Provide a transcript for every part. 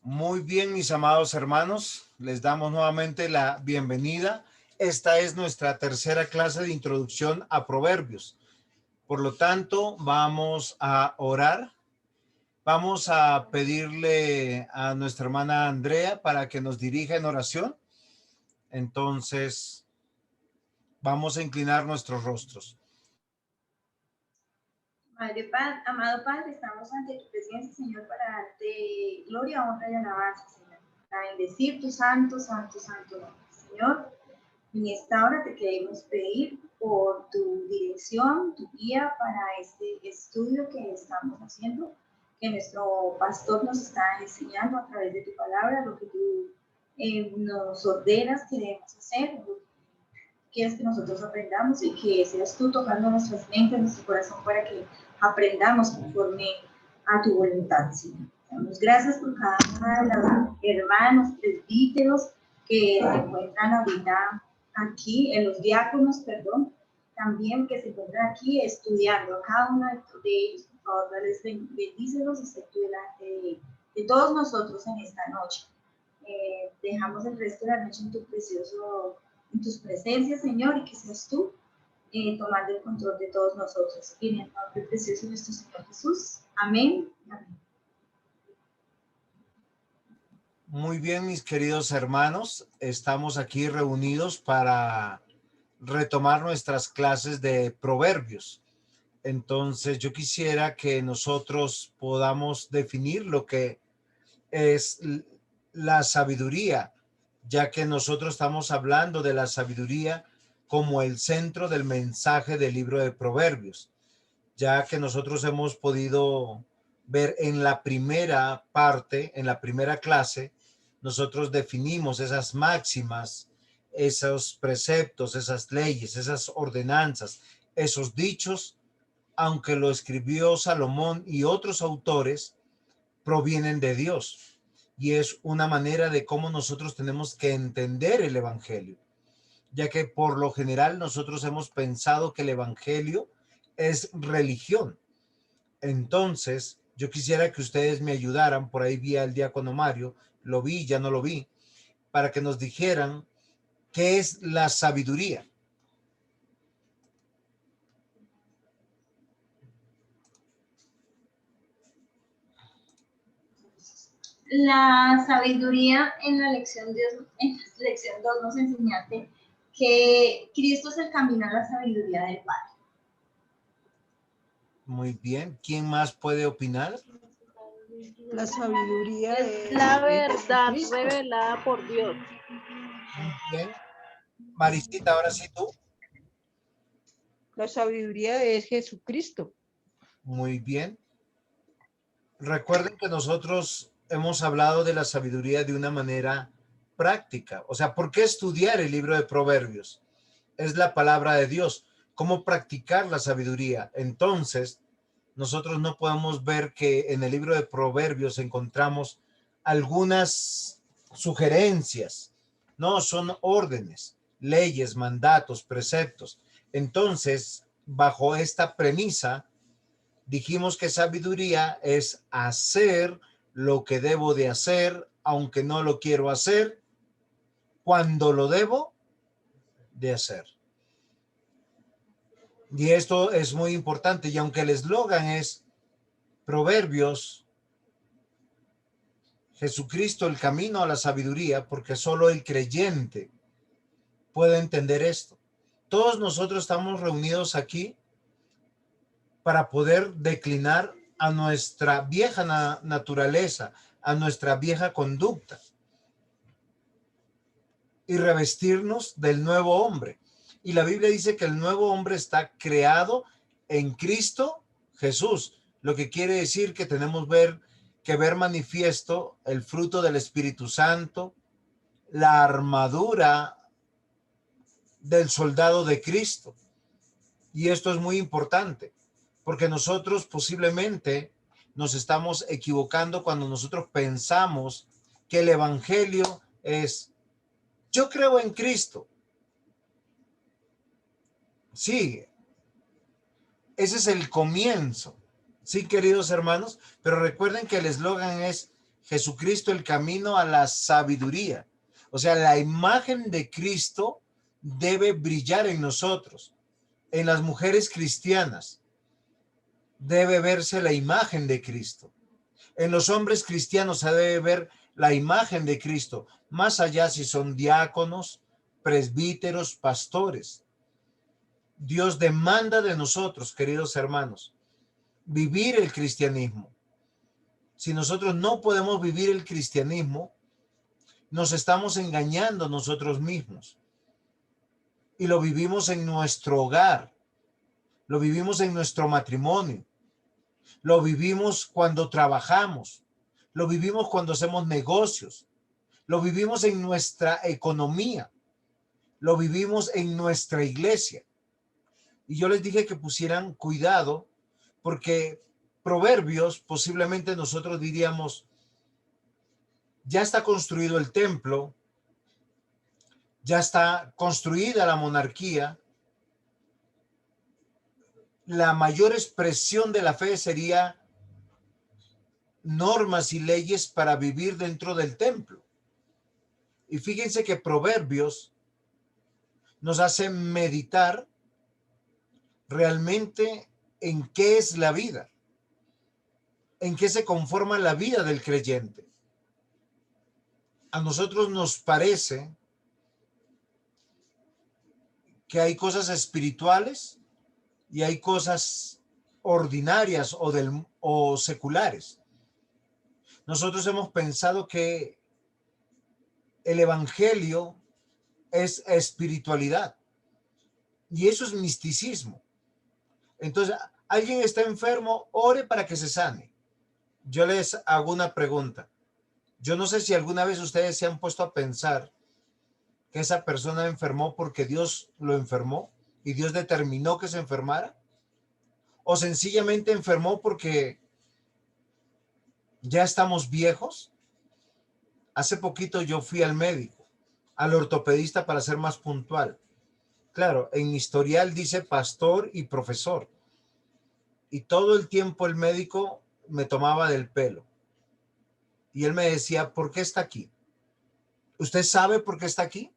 Muy bien, mis amados hermanos, les damos nuevamente la bienvenida. Esta es nuestra tercera clase de introducción a Proverbios. Por lo tanto, vamos a orar. Vamos a pedirle a nuestra hermana Andrea para que nos dirija en oración. Entonces, vamos a inclinar nuestros rostros. Amado Padre, estamos ante tu presencia, Señor, para darte gloria, honra y alabanza, Señor. Para bendecir tu santo, santo, santo nombre. Señor, en esta hora te queremos pedir por tu dirección, tu guía para este estudio que estamos haciendo, que nuestro pastor nos está enseñando a través de tu palabra, lo que tú nos ordenas que debemos hacer, lo que quieres que nosotros aprendamos y que seas tú tocando nuestras mentes, nuestro corazón para que aprendamos conforme a tu voluntad, Señor. Damos gracias por cada uno de los hermanos presbíteros que se encuentran ahorita aquí, en los diáconos, perdón, también que se encuentran aquí estudiando, a cada uno de ellos, por favor, les bendícelos y sé tú delante de todos nosotros en esta noche. Dejamos el resto de la noche en tus presencias, Señor, y que seas tú tomando el control de todos nosotros. Y en el nombre precioso de nuestro Señor Jesús. Amén. Amén. Muy bien, mis queridos hermanos, estamos aquí reunidos para retomar nuestras clases de Proverbios. Entonces, yo quisiera que nosotros podamos definir lo que es la sabiduría, ya que nosotros estamos hablando de la sabiduría como el centro del mensaje del libro de Proverbios, ya que nosotros hemos podido ver en la primera parte, en la primera clase, nosotros definimos esas máximas, esos preceptos, esas leyes, esas ordenanzas, esos dichos, aunque lo escribió Salomón y otros autores, provienen de Dios. Y es una manera de cómo nosotros tenemos que entender el evangelio, ya que por lo general nosotros hemos pensado que el evangelio es religión. Entonces, yo quisiera que ustedes me ayudaran, por ahí vi al diácono Mario, lo vi, ya no lo vi, para que nos dijeran qué es la sabiduría. La sabiduría en la lección 2 nos enseñaste que Cristo es el camino a la sabiduría del Padre. Muy bien. ¿Quién más puede opinar? La sabiduría es la verdad revelada por Dios. Muy bien. Marisita, ahora sí tú. La sabiduría es Jesucristo. Muy bien. Recuerden que nosotros hemos hablado de la sabiduría de una manera práctica. O sea, ¿por qué estudiar el libro de Proverbios? Es la palabra de Dios. ¿Cómo practicar la sabiduría? Entonces, nosotros no podemos ver que en el libro de Proverbios encontramos algunas sugerencias. No, son órdenes, leyes, mandatos, preceptos. Entonces, bajo esta premisa, dijimos que sabiduría es hacer lo que debo de hacer, aunque no lo quiero hacer, cuando lo debo de hacer. Y esto es muy importante. Y aunque el eslogan es Proverbios, Jesucristo, el camino a la sabiduría, porque solo el creyente puede entender esto. Todos nosotros estamos reunidos aquí para poder declinar a nuestra vieja naturaleza, a nuestra vieja conducta y revestirnos del nuevo hombre. Y la Biblia dice que el nuevo hombre está creado en Cristo Jesús, lo que quiere decir que tenemos que ver manifiesto el fruto del Espíritu Santo, la armadura del soldado de Cristo. Y esto es muy importante, porque nosotros posiblemente nos estamos equivocando cuando nosotros pensamos que el evangelio es: yo creo en Cristo. Sí, ese es el comienzo. Sí, queridos hermanos, pero recuerden que el eslogan es: Jesucristo el camino a la sabiduría. O sea, la imagen de Cristo debe brillar en nosotros. En las mujeres cristianas debe verse la imagen de Cristo. En los hombres cristianos se debe ver la imagen de Cristo, más allá si son diáconos, presbíteros, pastores. Dios demanda de nosotros, queridos hermanos, vivir el cristianismo. Si nosotros no podemos vivir el cristianismo, nos estamos engañando nosotros mismos. Y lo vivimos en nuestro hogar, lo vivimos en nuestro matrimonio, lo vivimos cuando trabajamos, lo vivimos cuando hacemos negocios, lo vivimos en nuestra economía, lo vivimos en nuestra iglesia. Y yo les dije que pusieran cuidado porque Proverbios, posiblemente nosotros diríamos, ya está construido el templo, ya está construida la monarquía. La mayor expresión de la fe sería normas y leyes para vivir dentro del templo. Y fíjense que Proverbios nos hace meditar realmente en qué es la vida, en qué se conforma la vida del creyente. A nosotros nos parece que hay cosas espirituales y hay cosas ordinarias o seculares. Nosotros hemos pensado que el evangelio es espiritualidad y eso es misticismo. Entonces, alguien está enfermo, ore para que se sane. Yo les hago una pregunta. Yo no sé si alguna vez ustedes se han puesto a pensar que esa persona enfermó porque Dios lo enfermó y Dios determinó que se enfermara, o sencillamente enfermó porque ya estamos viejos. Hace poquito yo fui al médico, al ortopedista para ser más puntual. Claro, en mi historial dice pastor y profesor. Y todo el tiempo el médico me tomaba del pelo. Y él me decía, ¿por qué está aquí? ¿Usted sabe por qué está aquí?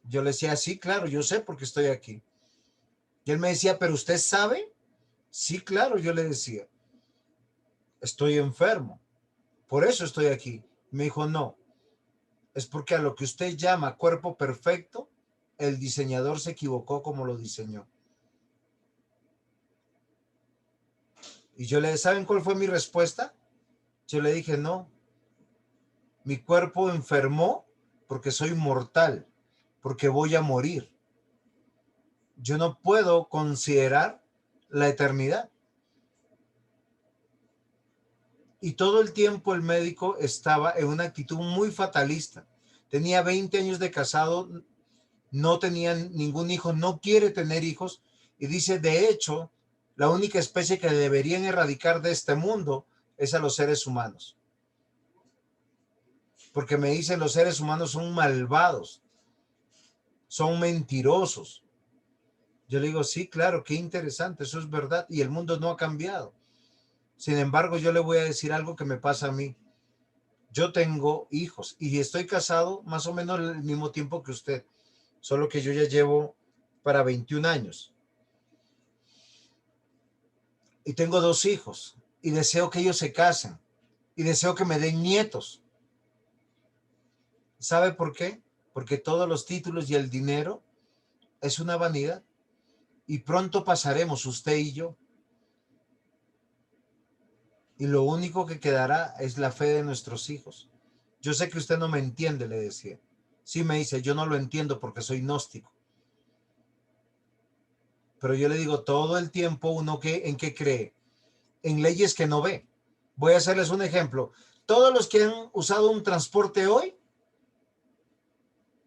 Yo le decía, sí, claro, yo sé por qué estoy aquí. Y él me decía, ¿pero usted sabe? Sí, claro, yo le decía, estoy enfermo, por eso estoy aquí. Me dijo, no, es porque a lo que usted llama cuerpo perfecto, el diseñador se equivocó como lo diseñó. Y yo le, ¿saben cuál fue mi respuesta? Yo le dije, no, mi cuerpo enfermó porque soy mortal, porque voy a morir. Yo no puedo considerar la eternidad. Y todo el tiempo el médico estaba en una actitud muy fatalista. Tenía 20 años de casado, no tenía ningún hijo, no quiere tener hijos. Y dice, de hecho, la única especie que deberían erradicar de este mundo es a los seres humanos. Porque me dicen, los seres humanos son malvados, son mentirosos. Yo le digo, sí, claro, qué interesante, eso es verdad. Y el mundo no ha cambiado. Sin embargo, yo le voy a decir algo que me pasa a mí. Yo tengo hijos y estoy casado más o menos el mismo tiempo que usted, solo que yo ya llevo para 21 años. Y tengo 2 hijos y deseo que ellos se casen y deseo que me den nietos. ¿Sabe por qué? Porque todos los títulos y el dinero es una vanidad y pronto pasaremos usted y yo. Y lo único que quedará es la fe de nuestros hijos. Yo sé que usted no me entiende, le decía. Sí, me dice, yo no lo entiendo porque soy gnóstico. Pero yo le digo, todo el tiempo uno ¿en qué cree? En leyes que no ve. Voy a hacerles un ejemplo. Todos los que han usado un transporte hoy,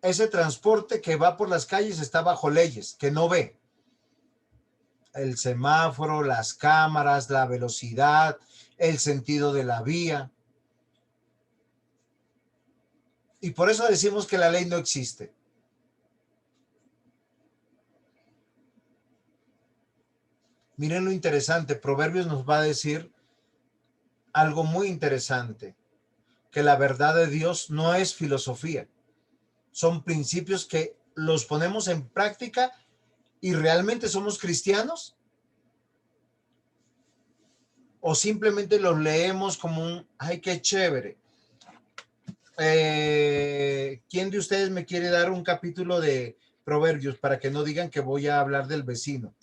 ese transporte que va por las calles está bajo leyes que no ve. El semáforo, las cámaras, la velocidad, el sentido de la vía. Y por eso decimos que la ley no existe. Miren lo interesante, Proverbios nos va a decir algo muy interesante. que la verdad de Dios no es filosofía. Son principios que los ponemos en práctica y realmente somos cristianos, o simplemente los leemos como un, ay, qué chévere. ¿Quién de ustedes me quiere dar un capítulo de Proverbios para que no digan que voy a hablar del vecino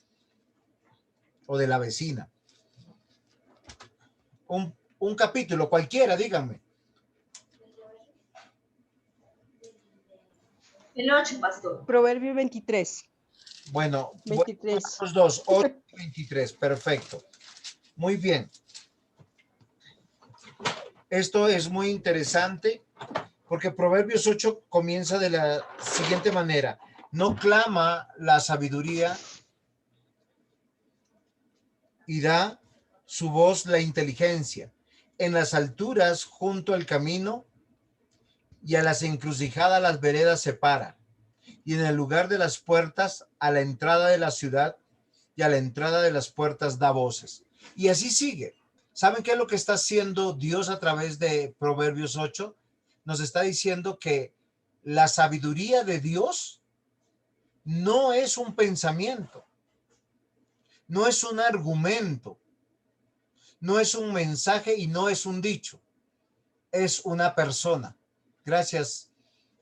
o de la vecina? Un capítulo cualquiera, díganme. El 8, pastor. Proverbio 23. Bueno, 23. los dos, 8 y 23, perfecto. Muy bien. Esto es muy interesante porque Proverbios 8 comienza de la siguiente manera. No clama la sabiduría y da su voz la inteligencia. En las alturas junto al camino y a las encrucijadas las veredas separa. Y en el lugar de las puertas a la entrada de la ciudad y a la entrada de las puertas da voces. Y así sigue. ¿Saben qué es lo que está haciendo Dios a través de Proverbios 8? Nos está diciendo que la sabiduría de Dios no es un pensamiento, no es un argumento, no es un mensaje y no es un dicho, es una persona. Gracias,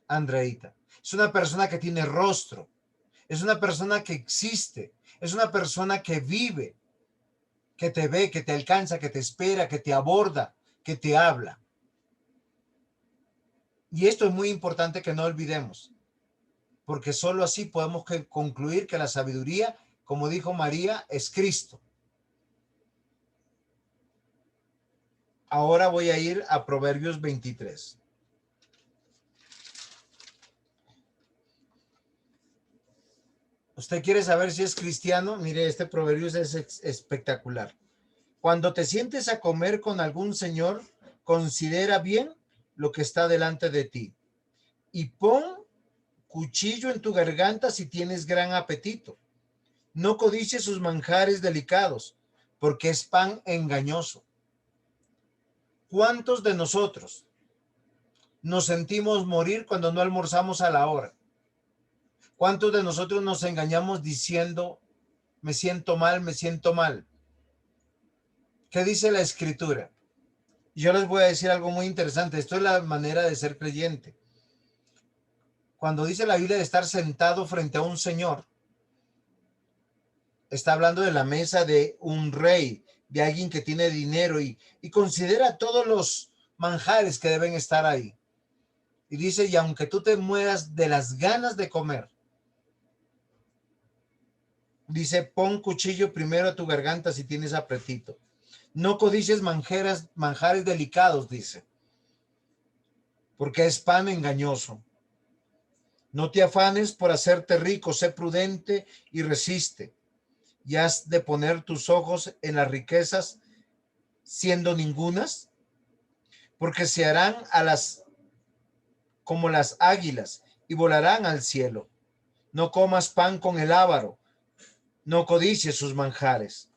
Andreita. Es una persona que tiene rostro, es una persona que existe, es una persona que vive, que te ve, que te alcanza, que te espera, que te aborda, que te habla. Y esto es muy importante que no olvidemos, porque solo así podemos concluir que la sabiduría, como dijo María, es Cristo. Ahora voy a ir a Proverbios 23. ¿Usted quiere saber si es cristiano? Mire, este proverbio es espectacular. Cuando te sientes a comer con algún señor, considera bien lo que está delante de ti y pon cuchillo en tu garganta si tienes gran apetito. No codicies sus manjares delicados, porque es pan engañoso. ¿Cuántos de nosotros nos sentimos morir cuando no almorzamos a la hora? ¿Cuántos de nosotros nos engañamos diciendo, me siento mal, me siento mal? ¿Qué dice la Escritura? Yo les voy a decir algo muy interesante. Esto es la manera de ser creyente. Cuando dice la Biblia de estar sentado frente a un señor, está hablando de la mesa de un rey, de alguien que tiene dinero y considera todos los manjares que deben estar ahí. Y dice, y aunque tú te mueras de las ganas de comer, dice, pon cuchillo primero a tu garganta si tienes apetito. No codicies manjares delicados, dice, porque es pan engañoso. No te afanes por hacerte rico, sé prudente y resiste. Y has de poner tus ojos en las riquezas, siendo ningunas, porque se harán como las águilas y volarán al cielo. No comas pan con el avaro, no codicies sus manjares.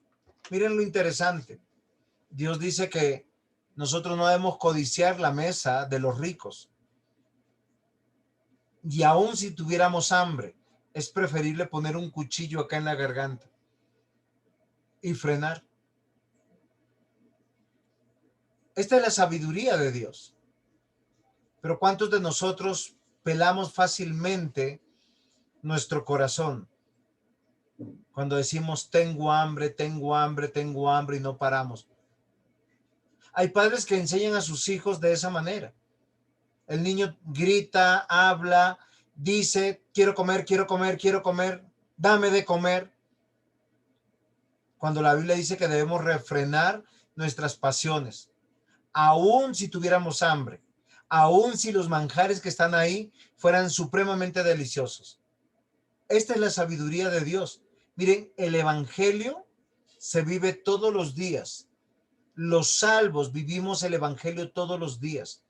Miren lo interesante. Dios dice que nosotros no debemos codiciar la mesa de los ricos. Y aun si tuviéramos hambre, es preferible poner un cuchillo acá en la garganta y frenar. Esta es la sabiduría de Dios. Pero ¿cuántos de nosotros pelamos fácilmente nuestro corazón cuando decimos tengo hambre, tengo hambre, tengo hambre y no paramos? Hay padres que enseñan a sus hijos de esa manera. El niño grita, habla, dice, quiero comer, quiero comer, quiero comer, dame de comer. Cuando la Biblia dice que debemos refrenar nuestras pasiones, aun si tuviéramos hambre, aun si los manjares que están ahí fueran supremamente deliciosos. Esta es la sabiduría de Dios. Miren, el evangelio se vive todos los días. Los salvos vivimos el evangelio todos los días.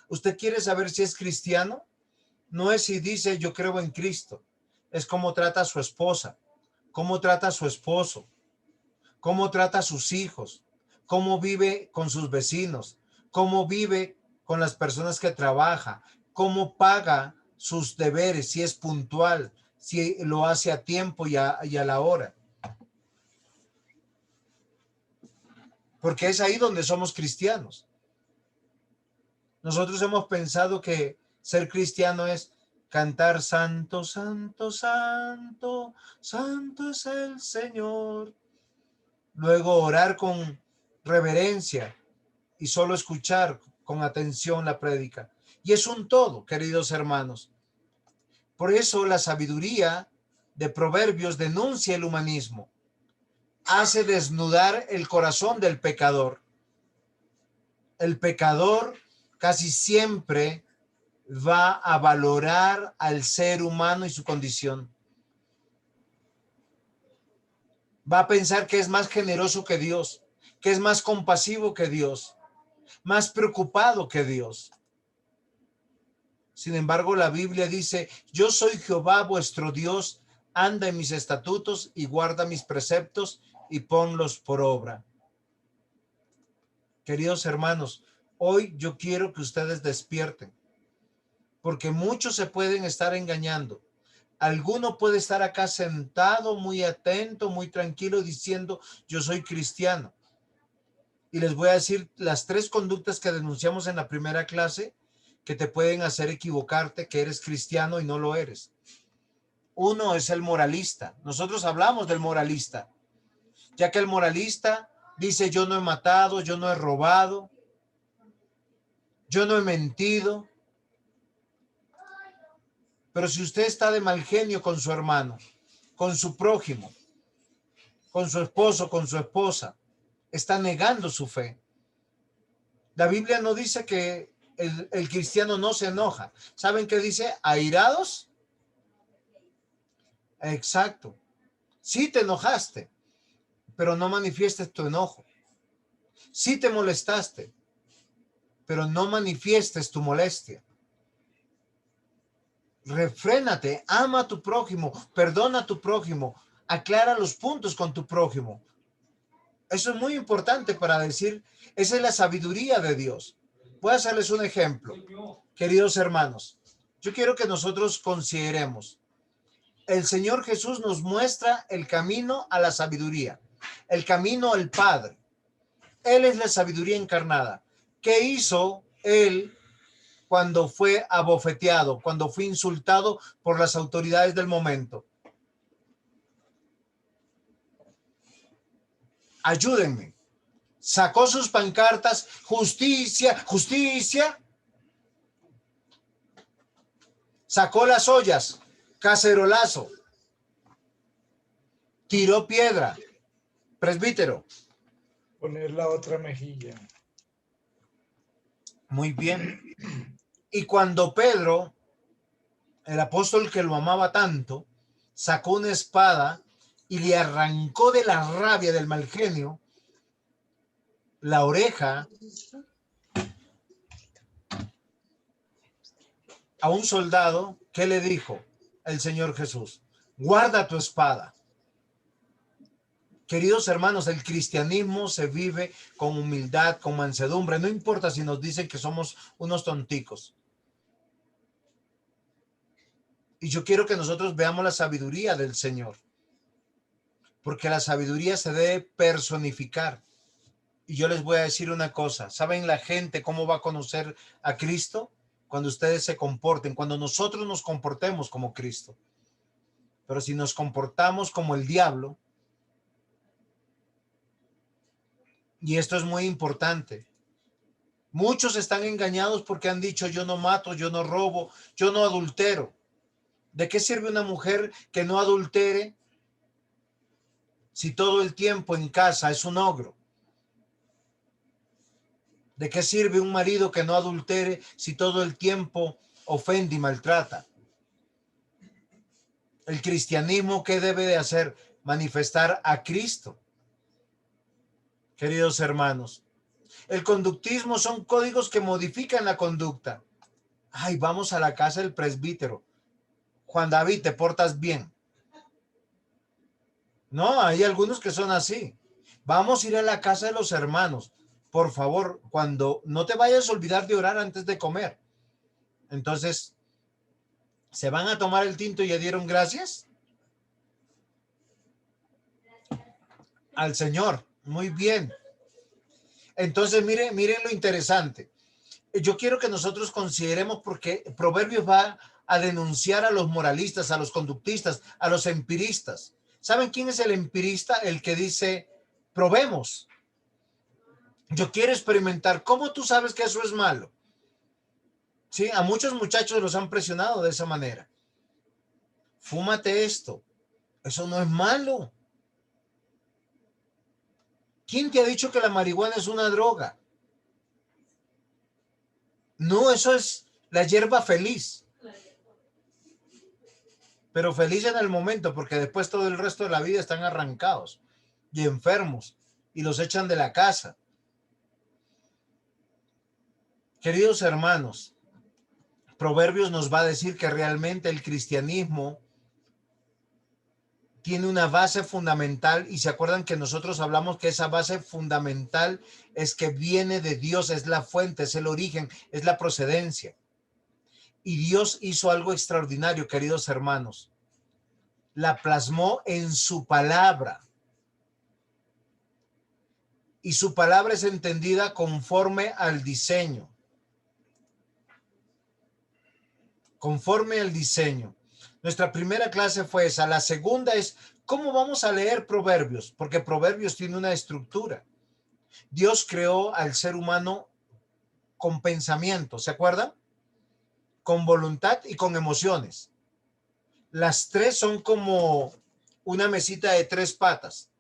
¿Usted quiere saber si es cristiano? No es si dice yo creo en Cristo. Es cómo trata a su esposa, cómo trata a su esposo, cómo trata a sus hijos, cómo vive con sus vecinos, cómo vive con las personas que trabaja, cómo paga sus deberes, si es puntual, si lo hace a tiempo y a la hora. Porque es ahí donde somos cristianos. Nosotros hemos pensado que ser cristiano es cantar santo, santo, santo, santo es el Señor. Luego orar con reverencia y solo escuchar con atención la prédica. Y es un todo, queridos hermanos. Por eso la sabiduría de Proverbios denuncia el humanismo. Hace desnudar el corazón del pecador. El pecador casi siempre va a valorar al ser humano y su condición. Va a pensar que es más generoso que Dios, que es más compasivo que Dios, más preocupado que Dios. Sin embargo, la Biblia dice, yo soy Jehová vuestro Dios, anda en mis estatutos y guarda mis preceptos y ponlos por obra. Queridos hermanos, hoy yo quiero que ustedes despierten, porque muchos se pueden estar engañando. Alguno puede estar acá sentado, muy atento, muy tranquilo, diciendo, yo soy cristiano. Y les voy a decir las 3 conductas que denunciamos en la primera clase que te pueden hacer equivocarte, que eres cristiano y no lo eres. Uno es el moralista. Nosotros hablamos del moralista, ya que el moralista dice, yo no he matado, yo no he robado, yo no he mentido. Pero si usted está de mal genio con su hermano, con su prójimo, con su esposo, con su esposa, está negando su fe. La Biblia no dice que el cristiano no se enoja. ¿Saben qué dice? ¿Airados? Exacto. Sí te enojaste, pero no manifiestes tu enojo. Sí te molestaste, pero no manifiestes tu molestia. Refrénate, ama a tu prójimo, perdona a tu prójimo, aclara los puntos con tu prójimo. Eso es muy importante para decir, esa es la sabiduría de Dios. Voy a hacerles un ejemplo, queridos hermanos. Yo quiero que nosotros consideremos, el Señor Jesús nos muestra el camino a la sabiduría, el camino al Padre. Él es la sabiduría encarnada. ¿Qué hizo Él cuando fue abofeteado, cuando fue insultado por las autoridades del momento? Ayúdenme. Sacó sus pancartas, justicia, justicia. Sacó las ollas, cacerolazo. Tiró piedra, presbítero. Poner la otra mejilla. Muy bien. Y cuando Pedro, el apóstol que lo amaba tanto, sacó una espada y le arrancó de la rabia del mal genio la oreja a un soldado, ¿qué le dijo el Señor Jesús? Guarda tu espada. Queridos hermanos, el cristianismo se vive con humildad, con mansedumbre. No importa si nos dicen que somos unos tonticos. Y yo quiero que nosotros veamos la sabiduría del Señor. Porque la sabiduría se debe personificar. Y yo les voy a decir una cosa. ¿Saben la gente cómo va a conocer a Cristo? Cuando ustedes se comporten, cuando nosotros nos comportemos como Cristo. Pero si nos comportamos como el diablo, y esto es muy importante, muchos están engañados porque han dicho yo no mato, yo no robo, yo no adultero. ¿De qué sirve una mujer que no adultere si todo el tiempo en casa es un ogro? ¿De qué sirve un marido que no adultere si todo el tiempo ofende y maltrata? El cristianismo, ¿qué debe de hacer? Manifestar a Cristo. Queridos hermanos, el conductismo son códigos que modifican la conducta. Ay, vamos a la casa del presbítero. Juan David, ¿te portas bien? No, hay algunos que son así. Vamos a ir a la casa de los hermanos. por favor, cuando no te vayas a olvidar de orar antes de comer. Entonces, ¿se van a tomar el tinto y ya dieron gracias? Al Señor. Muy bien. Entonces, miren lo interesante. Yo quiero que nosotros consideremos, porque Proverbios va a denunciar a los moralistas, a los conductistas, a los empiristas. ¿Saben quién es el empirista? El que dice, probemos. Yo quiero experimentar. ¿Cómo tú sabes que eso es malo? Sí, a muchos muchachos los han presionado de esa manera. Fúmate esto. Eso no es malo. ¿Quién te ha dicho que la marihuana es una droga? No, eso es la hierba feliz. Pero feliz en el momento, porque después todo el resto de la vida están arrancados y enfermos y los echan de la casa. Queridos hermanos, Proverbios nos va a decir que realmente el cristianismo tiene una base fundamental, y se acuerdan que nosotros hablamos que esa base fundamental es que viene de Dios, es la fuente, es el origen, es la procedencia. Y Dios hizo algo extraordinario, queridos hermanos. La plasmó en su palabra. Y su palabra es entendida conforme al diseño. Conforme al diseño. Nuestra primera clase fue esa. La segunda es cómo vamos a leer Proverbios, porque Proverbios tiene una estructura. Dios creó al ser humano con pensamiento, ¿se acuerdan? Con voluntad y con emociones. Las tres son como una mesita de tres patas.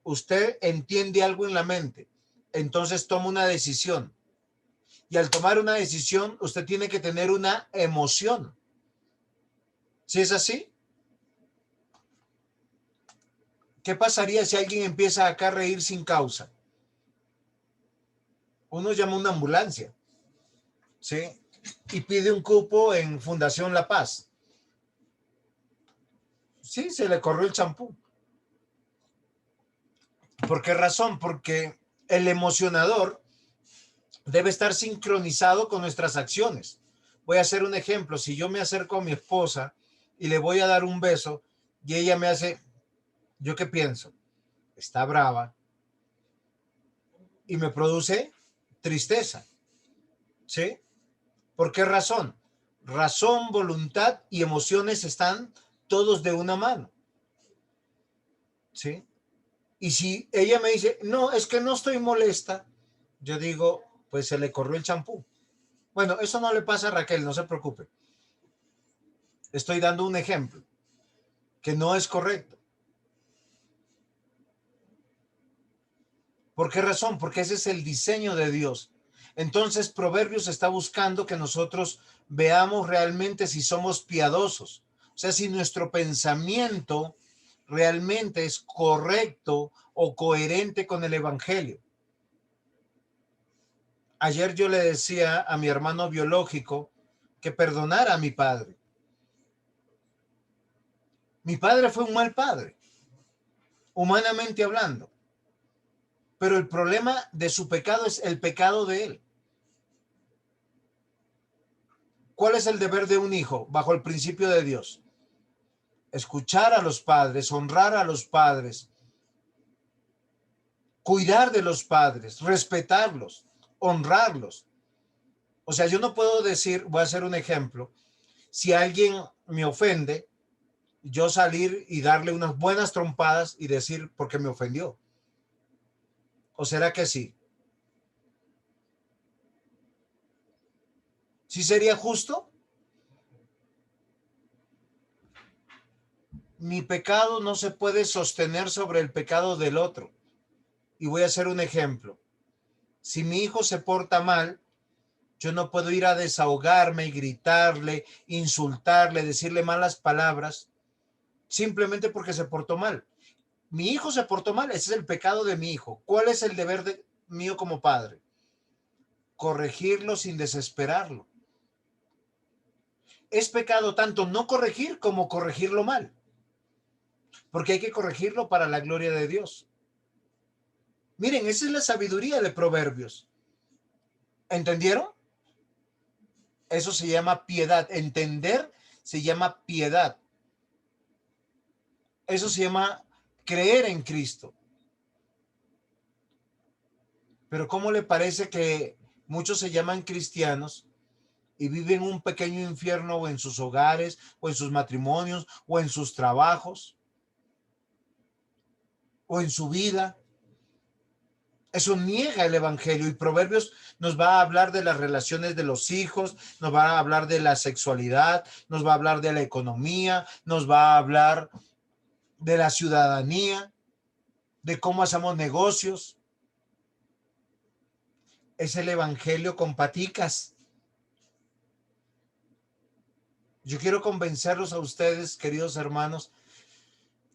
Usted entiende algo en la mente, entonces toma una decisión. Y al tomar una decisión, usted tiene que tener una emoción. ¿Sí es así? ¿Qué pasaría si alguien empieza acá a reír sin causa? Uno llama a una ambulancia, ¿sí? Y pide un cupo en Fundación La Paz. Sí, se le corrió el champú. ¿Por qué razón? Porque el emocionador debe estar sincronizado con nuestras acciones. Voy a hacer un ejemplo. Si yo me acerco a mi esposa y le voy a dar un beso y ella me hace, ¿yo qué pienso? Está brava y me produce tristeza. ¿Sí? ¿Por qué razón? Razón, voluntad y emociones están todos de una mano. ¿Sí? Y si ella me dice, no, es que no estoy molesta, yo digo, pues se le corrió el champú. Bueno, eso no le pasa a Raquel, no se preocupe. Estoy dando un ejemplo que no es correcto. ¿Por qué razón? Porque ese es el diseño de Dios. Entonces, Proverbios está buscando que nosotros veamos realmente si somos piadosos. O sea, si nuestro pensamiento realmente es correcto o coherente con el Evangelio. Ayer yo le decía a mi hermano biológico que perdonara a mi padre. Mi padre fue un mal padre, humanamente hablando. Pero el problema de su pecado es el pecado de él. ¿Cuál es el deber de un hijo bajo el principio de Dios? Escuchar a los padres, honrar a los padres, cuidar de los padres, respetarlos, honrarlos. O sea, yo no puedo decir, voy a hacer un ejemplo, si alguien me ofende, yo salir y darle unas buenas trompadas y decir porque me ofendió. ¿O será que sí? ¿Sí sería justo? Mi pecado no se puede sostener sobre el pecado del otro. Y voy a hacer un ejemplo. Si mi hijo se porta mal, yo no puedo ir a desahogarme y gritarle, insultarle, decirle malas palabras, simplemente porque se portó mal. Mi hijo se portó mal, ese es el pecado de mi hijo. ¿Cuál es el deber mío como padre? Corregirlo sin desesperarlo. Es pecado tanto no corregir como corregirlo mal, porque hay que corregirlo para la gloria de Dios. Miren, esa es la sabiduría de Proverbios. ¿Entendieron? Eso se llama piedad. Entender se llama piedad. Eso se llama creer en Cristo. Pero ¿cómo le parece que muchos se llaman cristianos y viven un pequeño infierno o en sus hogares, o en sus matrimonios, o en sus trabajos, o en su vida? Eso niega el evangelio, y Proverbios nos va a hablar de las relaciones de los hijos, nos va a hablar de la sexualidad, nos va a hablar de la economía, nos va a hablar de la ciudadanía, de cómo hacemos negocios. Es el evangelio con paticas. Yo quiero convencerlos a ustedes, queridos hermanos,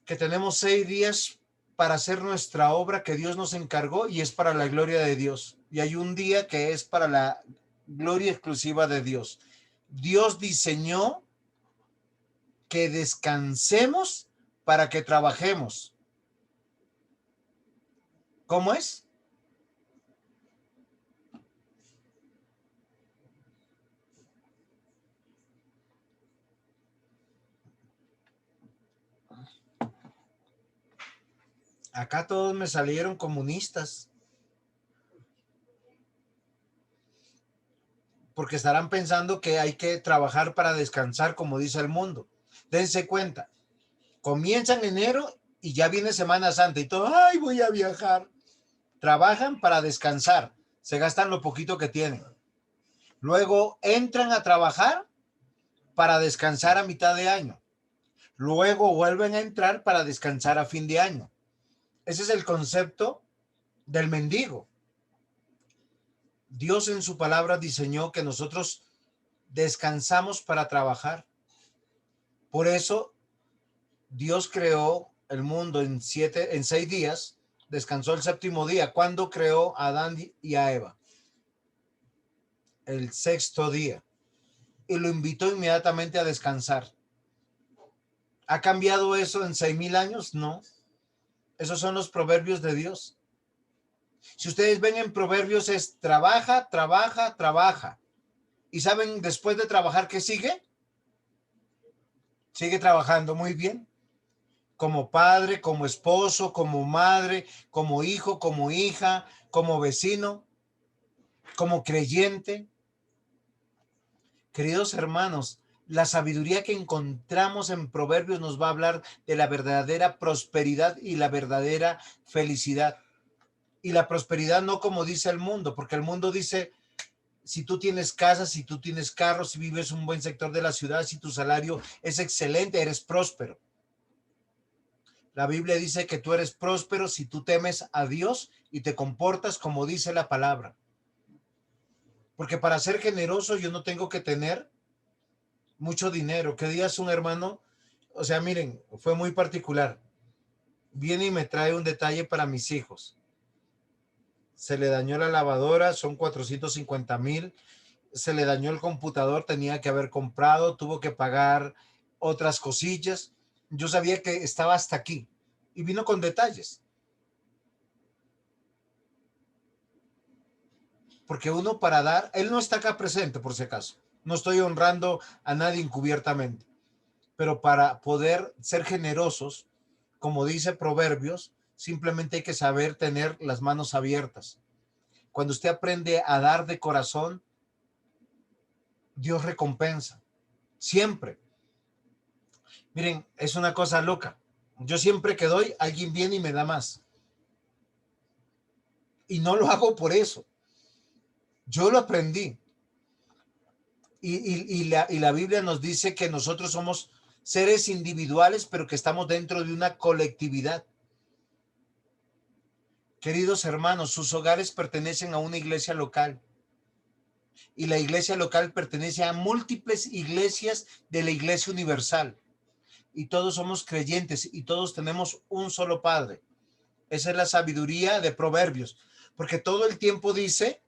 que tenemos 6 días para hacer nuestra obra que Dios nos encargó, y es para la gloria de Dios. Y hay un día que es para la gloria exclusiva de Dios. Dios diseñó que descansemos para que trabajemos. ¿Cómo es? Acá todos me salieron comunistas, porque estarán pensando que hay que trabajar para descansar, como dice el mundo. Dense cuenta, comienzan enero y ya viene Semana Santa y todo, ¡ay, voy a viajar! Trabajan para descansar, se gastan lo poquito que tienen. Luego entran a trabajar para descansar a mitad de año. Luego vuelven a entrar para descansar a fin de año. Ese es el concepto del mendigo. Dios en su palabra diseñó que nosotros descansamos para trabajar. Por eso Dios creó el mundo en 6 días, descansó el 7º día. ¿Cuándo creó a Adán y a Eva? El 6º día. Y lo invitó inmediatamente a descansar. ¿Ha cambiado eso en 6,000 años? No. Esos son los proverbios de Dios. Si ustedes ven en Proverbios es trabaja, trabaja, trabaja. ¿Y saben después de trabajar qué sigue? Sigue trabajando. Muy bien. Como padre, como esposo, como madre, como hijo, como hija, como vecino, como creyente. Queridos hermanos, la sabiduría que encontramos en Proverbios nos va a hablar de la verdadera prosperidad y la verdadera felicidad. Y la prosperidad no como dice el mundo, porque el mundo dice, si tú tienes casa, si tú tienes carro, si vives en un buen sector de la ciudad, si tu salario es excelente, eres próspero. La Biblia dice que tú eres próspero si tú temes a Dios y te comportas como dice la palabra. Porque para ser generoso yo no tengo que tener mucho dinero. ¿Qué días un hermano? O sea, miren, fue muy particular. Viene y me trae un detalle para mis hijos. Se le dañó la lavadora, son 450,000. Se le dañó el computador, tenía que haber comprado, tuvo que pagar otras cosillas. Yo sabía que estaba hasta aquí y vino con detalles. Porque uno para dar, él no está acá presente por si acaso. No estoy honrando a nadie encubiertamente. Pero para poder ser generosos, como dice Proverbios, simplemente hay que saber tener las manos abiertas. Cuando usted aprende a dar de corazón, Dios recompensa. Siempre. Miren, es una cosa loca. Yo siempre que doy, alguien viene y me da más. Y no lo hago por eso. Yo lo aprendí. Y la Biblia nos dice que nosotros somos seres individuales, pero que estamos dentro de una colectividad. Queridos hermanos, sus hogares pertenecen a una iglesia local. Y la iglesia local pertenece a múltiples iglesias de la iglesia universal. Y todos somos creyentes y todos tenemos un solo Padre. Esa es la sabiduría de Proverbios. Porque todo el tiempo dice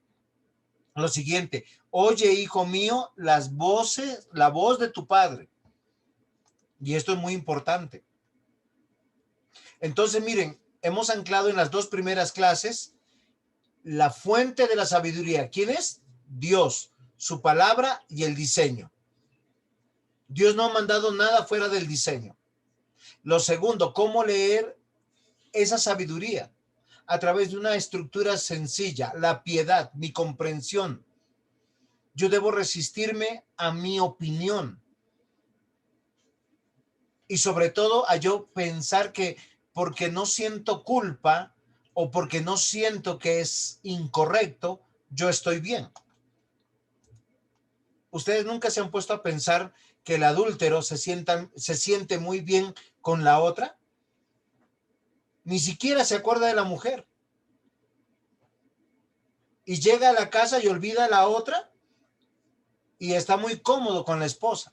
lo siguiente: oye, hijo mío, la voz de tu padre. Y esto es muy importante. Entonces, miren, hemos anclado en las dos primeras clases la fuente de la sabiduría. ¿Quién es? Dios, su palabra y el diseño. Dios no ha mandado nada fuera del diseño. Lo segundo, ¿cómo leer esa sabiduría? A través de una estructura sencilla, la piedad, mi comprensión. Yo debo resistirme a mi opinión. Y sobre todo a yo pensar que porque no siento culpa o porque no siento que es incorrecto, yo estoy bien. ¿Ustedes nunca se han puesto a pensar que el adúltero se siente muy bien con la otra? Ni siquiera se acuerda de la mujer. Y llega a la casa y olvida a la otra y está muy cómodo con la esposa.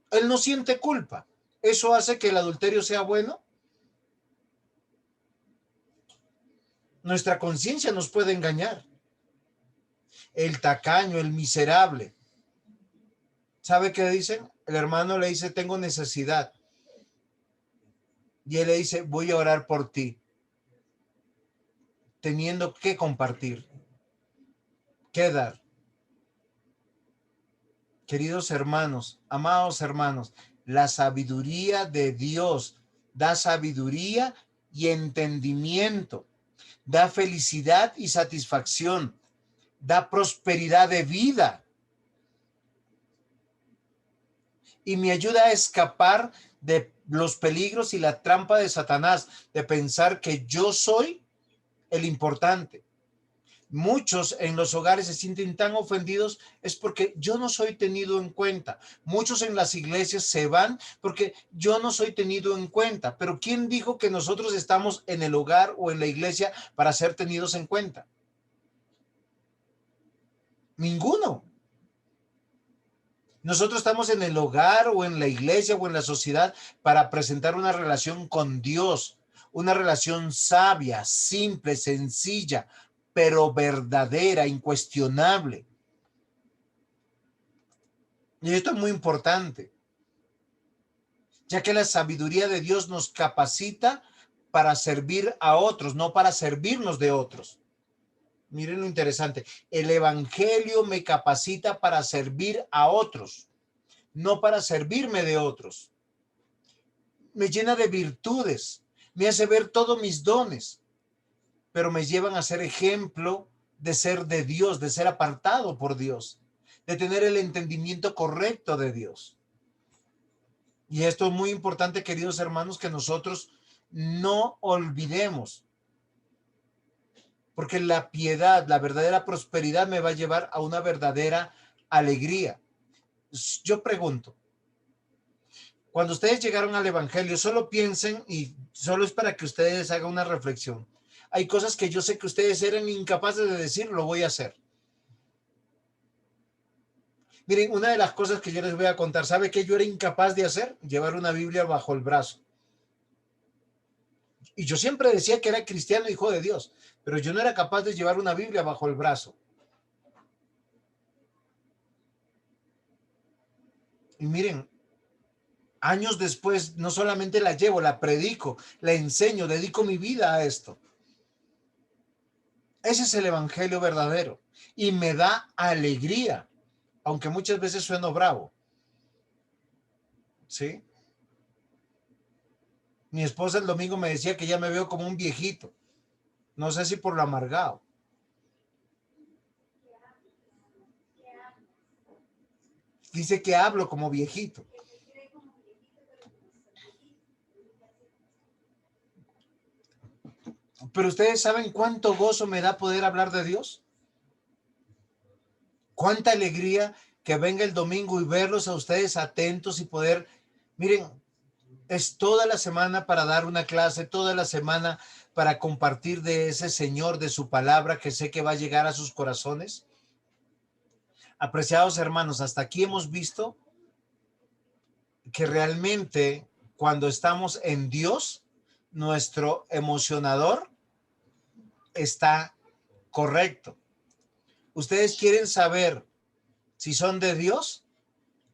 Él no siente culpa. ¿Eso hace que el adulterio sea bueno? Nuestra conciencia nos puede engañar. El tacaño, el miserable. ¿Sabe qué dicen? El hermano le dice, tengo necesidad. Y él le dice, voy a orar por ti. Teniendo que compartir. ¿Qué dar? Queridos hermanos, amados hermanos, la sabiduría de Dios da sabiduría y entendimiento, da felicidad y satisfacción, da prosperidad de vida y me ayuda a escapar de los peligros y la trampa de Satanás, de pensar que yo soy el importante. Muchos en los hogares se sienten tan ofendidos es porque yo no soy tenido en cuenta. Muchos en las iglesias se van porque yo no soy tenido en cuenta. Pero ¿quién dijo que nosotros estamos en el hogar o en la iglesia para ser tenidos en cuenta? Ninguno. Nosotros estamos en el hogar o en la iglesia o en la sociedad para presentar una relación con Dios, una relación sabia, simple, sencilla, pero verdadera, incuestionable. Y esto es muy importante, ya que la sabiduría de Dios nos capacita para servir a otros, no para servirnos de otros. Miren lo interesante, el evangelio me capacita para servir a otros, no para servirme de otros. Me llena de virtudes, me hace ver todos mis dones, pero me llevan a ser ejemplo de ser de Dios, de ser apartado por Dios, de tener el entendimiento correcto de Dios. Y esto es muy importante, queridos hermanos, que nosotros no olvidemos, porque la piedad, la verdadera prosperidad me va a llevar a una verdadera alegría. Yo pregunto, cuando ustedes llegaron al evangelio, solo piensen, y solo es para que ustedes hagan una reflexión. Hay cosas que yo sé que ustedes eran incapaces de decir, lo voy a hacer. Miren, una de las cosas que yo les voy a contar, ¿sabe qué yo era incapaz de hacer? Llevar una Biblia bajo el brazo. Y yo siempre decía que era cristiano, hijo de Dios, pero yo no era capaz de llevar una Biblia bajo el brazo. Y miren, años después, no solamente la llevo, la predico, la enseño, dedico mi vida a esto. Ese es el evangelio verdadero y me da alegría, aunque muchas veces sueno bravo. ¿Sí? Mi esposa el domingo me decía que ya me veo como un viejito. No sé si por lo amargado. Dice que hablo como viejito. Pero ustedes saben cuánto gozo me da poder hablar de Dios. Cuánta alegría que venga el domingo y verlos a ustedes atentos y poder, miren, es toda la semana para dar una clase, toda la semana para compartir de ese Señor, de su palabra, que sé que va a llegar a sus corazones. Apreciados hermanos, hasta aquí hemos visto que realmente cuando estamos en Dios, nuestro emocionador está correcto. Ustedes quieren saber si son de Dios,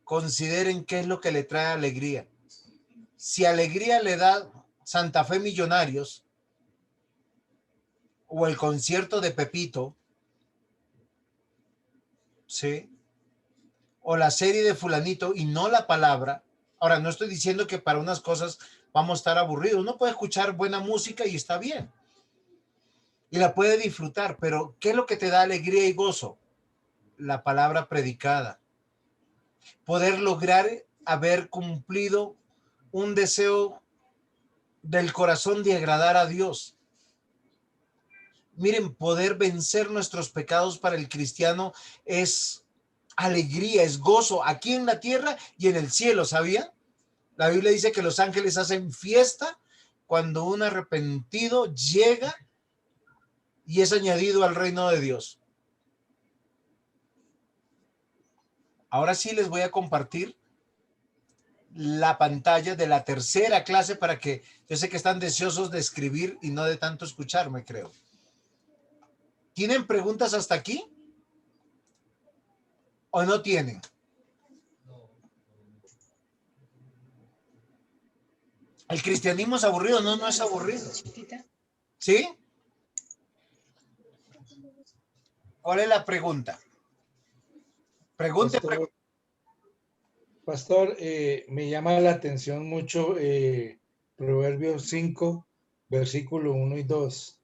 consideren qué es lo que le trae alegría. Si alegría le da Santa Fe Millonarios, o el concierto de Pepito, ¿sí? O la serie de fulanito y no la palabra. Ahora, no estoy diciendo que para unas cosas vamos a estar aburridos. Uno puede escuchar buena música y está bien. Y la puede disfrutar, pero ¿qué es lo que te da alegría y gozo? La palabra predicada. Poder lograr haber cumplido un deseo del corazón de agradar a Dios. Miren, poder vencer nuestros pecados para el cristiano es alegría, es gozo aquí en la tierra y en el cielo, ¿sabía? La Biblia dice que los ángeles hacen fiesta cuando un arrepentido llega y es añadido al reino de Dios. Ahora sí les voy a compartir la pantalla de la tercera clase para que yo sé que están deseosos de escribir y no de tanto escucharme, creo. ¿Tienen preguntas hasta aquí? ¿O no tienen? ¿El cristianismo es aburrido? No, no es aburrido. ¿Sí? ¿Cuál es la pregunta? Pregunte. Pastor, me llama la atención mucho Proverbios 5, versículo 1 y 2,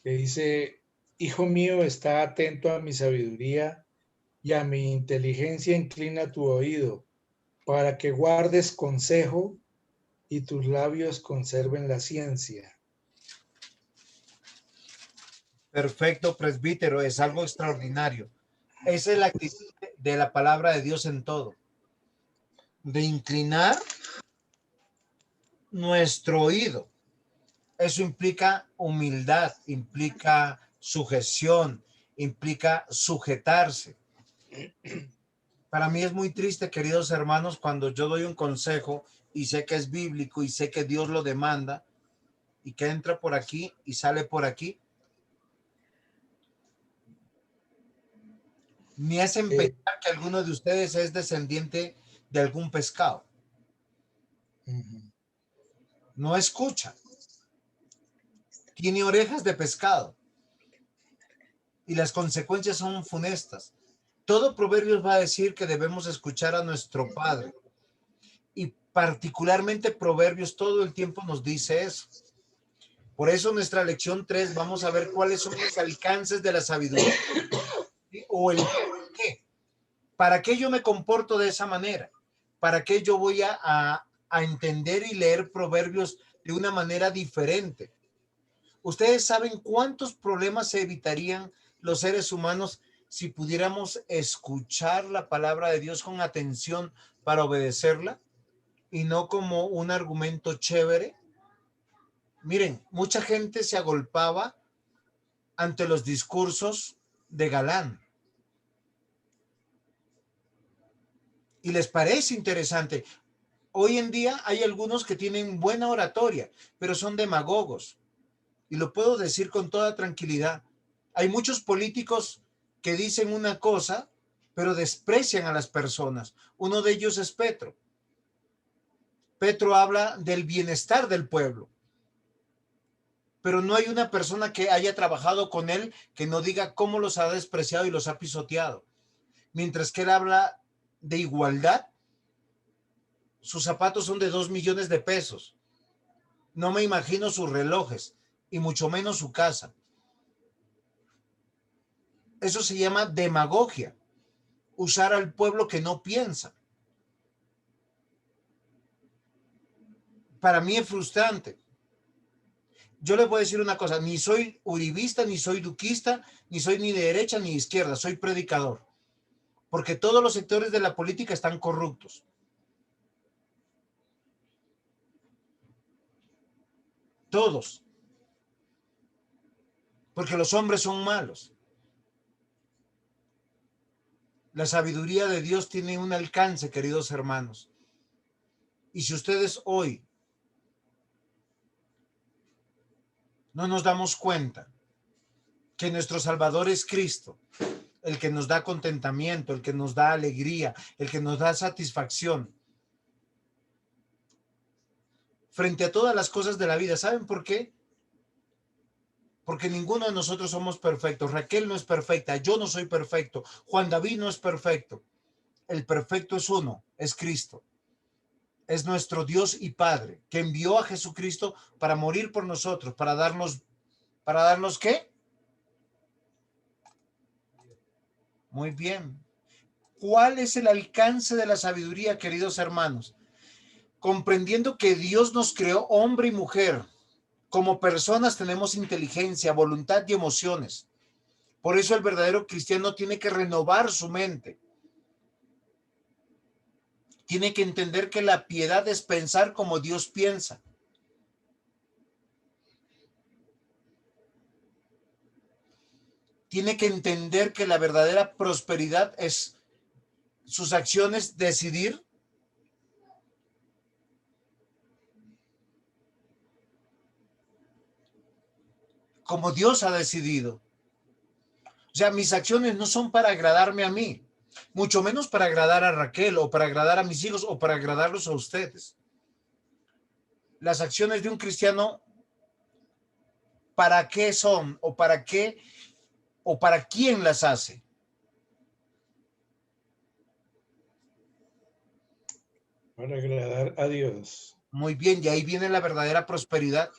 que dice, Hijo mío, está atento a mi sabiduría y a mi inteligencia inclina tu oído, para que guardes consejo y tus labios conserven la ciencia. Perfecto, presbítero, es algo extraordinario. Esa es la actitud de la palabra de Dios en todo. De inclinar nuestro oído. Eso implica humildad, implica sujeción, implica sujetarse. Para mí es muy triste, queridos hermanos, cuando yo doy un consejo y sé que es bíblico y sé que Dios lo demanda y que entra por aquí y sale por aquí. Me hacen pensar que alguno de ustedes es descendiente de algún pescado. No escucha. Tiene orejas de pescado. Y las consecuencias son funestas. Todo Proverbios va a decir que debemos escuchar a nuestro Padre. Y particularmente Proverbios todo el tiempo nos dice eso. Por eso nuestra lección 3 vamos a ver cuáles son los alcances de la sabiduría. ¿Sí? O el qué. ¿Para qué yo me comporto de esa manera? ¿Para qué yo voy a entender y leer Proverbios de una manera diferente? ¿Ustedes saben cuántos problemas se evitarían los seres humanos si pudiéramos escuchar la palabra de Dios con atención para obedecerla y no como un argumento chévere? Miren, mucha gente se agolpaba ante los discursos de Galán y les parece interesante. Hoy en día hay algunos que tienen buena oratoria, pero son demagogos. Y lo puedo decir con toda tranquilidad. Hay muchos políticos que dicen una cosa, pero desprecian a las personas. Uno de ellos es Petro. Petro habla del bienestar del pueblo, pero no hay una persona que haya trabajado con él que no diga cómo los ha despreciado y los ha pisoteado. Mientras que él habla de igualdad, sus zapatos son de 2 millones de pesos. No me imagino sus relojes y mucho menos su casa. Eso se llama demagogia, usar al pueblo que no piensa. Para mí es frustrante. Yo les voy a decir una cosa, ni soy uribista, ni soy duquista, ni soy ni de derecha ni de izquierda, soy predicador. Porque todos los sectores de la política están corruptos. Todos. Porque los hombres son malos. La sabiduría de Dios tiene un alcance, queridos hermanos. Y si ustedes hoy no nos damos cuenta que nuestro Salvador es Cristo, el que nos da contentamiento, el que nos da alegría, el que nos da satisfacción frente a todas las cosas de la vida. ¿Saben por qué? porque ninguno de nosotros somos perfectos. Raquel no es perfecta, yo no soy perfecto, Juan David no es perfecto. El perfecto es uno, es Cristo. Es nuestro Dios y Padre, que envió a Jesucristo para morir por nosotros, para darnos ¿qué? Muy bien. ¿Cuál es el alcance de la sabiduría, queridos hermanos? Comprendiendo que Dios nos creó hombre y mujer. Como personas tenemos inteligencia, voluntad y emociones. Por eso el verdadero cristiano tiene que renovar su mente. Tiene que entender que la piedad es pensar como Dios piensa. Tiene que entender que la verdadera prosperidad es sus acciones decidir como Dios ha decidido. O sea, mis acciones no son para agradarme a mí, mucho menos para agradar a Raquel o para agradar a mis hijos o para agradarlos a ustedes. Las acciones de un cristiano, ¿para qué son o para qué o para quién las hace? Para agradar a Dios. Muy bien, y ahí viene la verdadera prosperidad.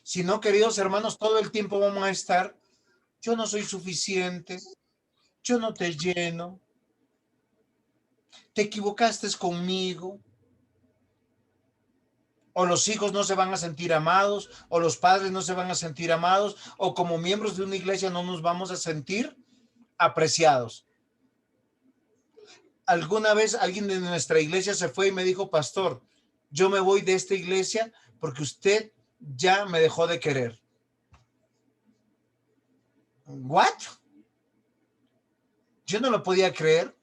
Si no, queridos hermanos, todo el tiempo vamos a estar, yo no soy suficiente, yo no te lleno, te equivocaste conmigo, o los hijos no se van a sentir amados, o los padres no se van a sentir amados, o como miembros de una iglesia no nos vamos a sentir apreciados. Alguna vez alguien de nuestra iglesia se fue y me dijo, pastor, yo me voy de esta iglesia porque usted ya me dejó de querer. ¿What? Yo no lo podía creer.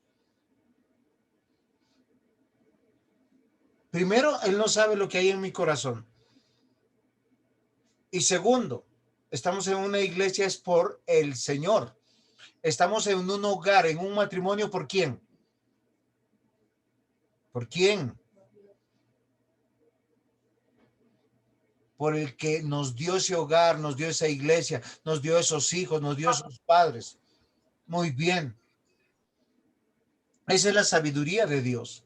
Primero, él no sabe lo que hay en mi corazón. Y segundo, estamos en una iglesia es por el Señor. Estamos en un hogar, en un matrimonio, ¿por quién? ¿Por quién? Por el que nos dio ese hogar, nos dio esa iglesia, nos dio esos hijos, nos dio esos padres. Muy bien. Esa es la sabiduría de Dios.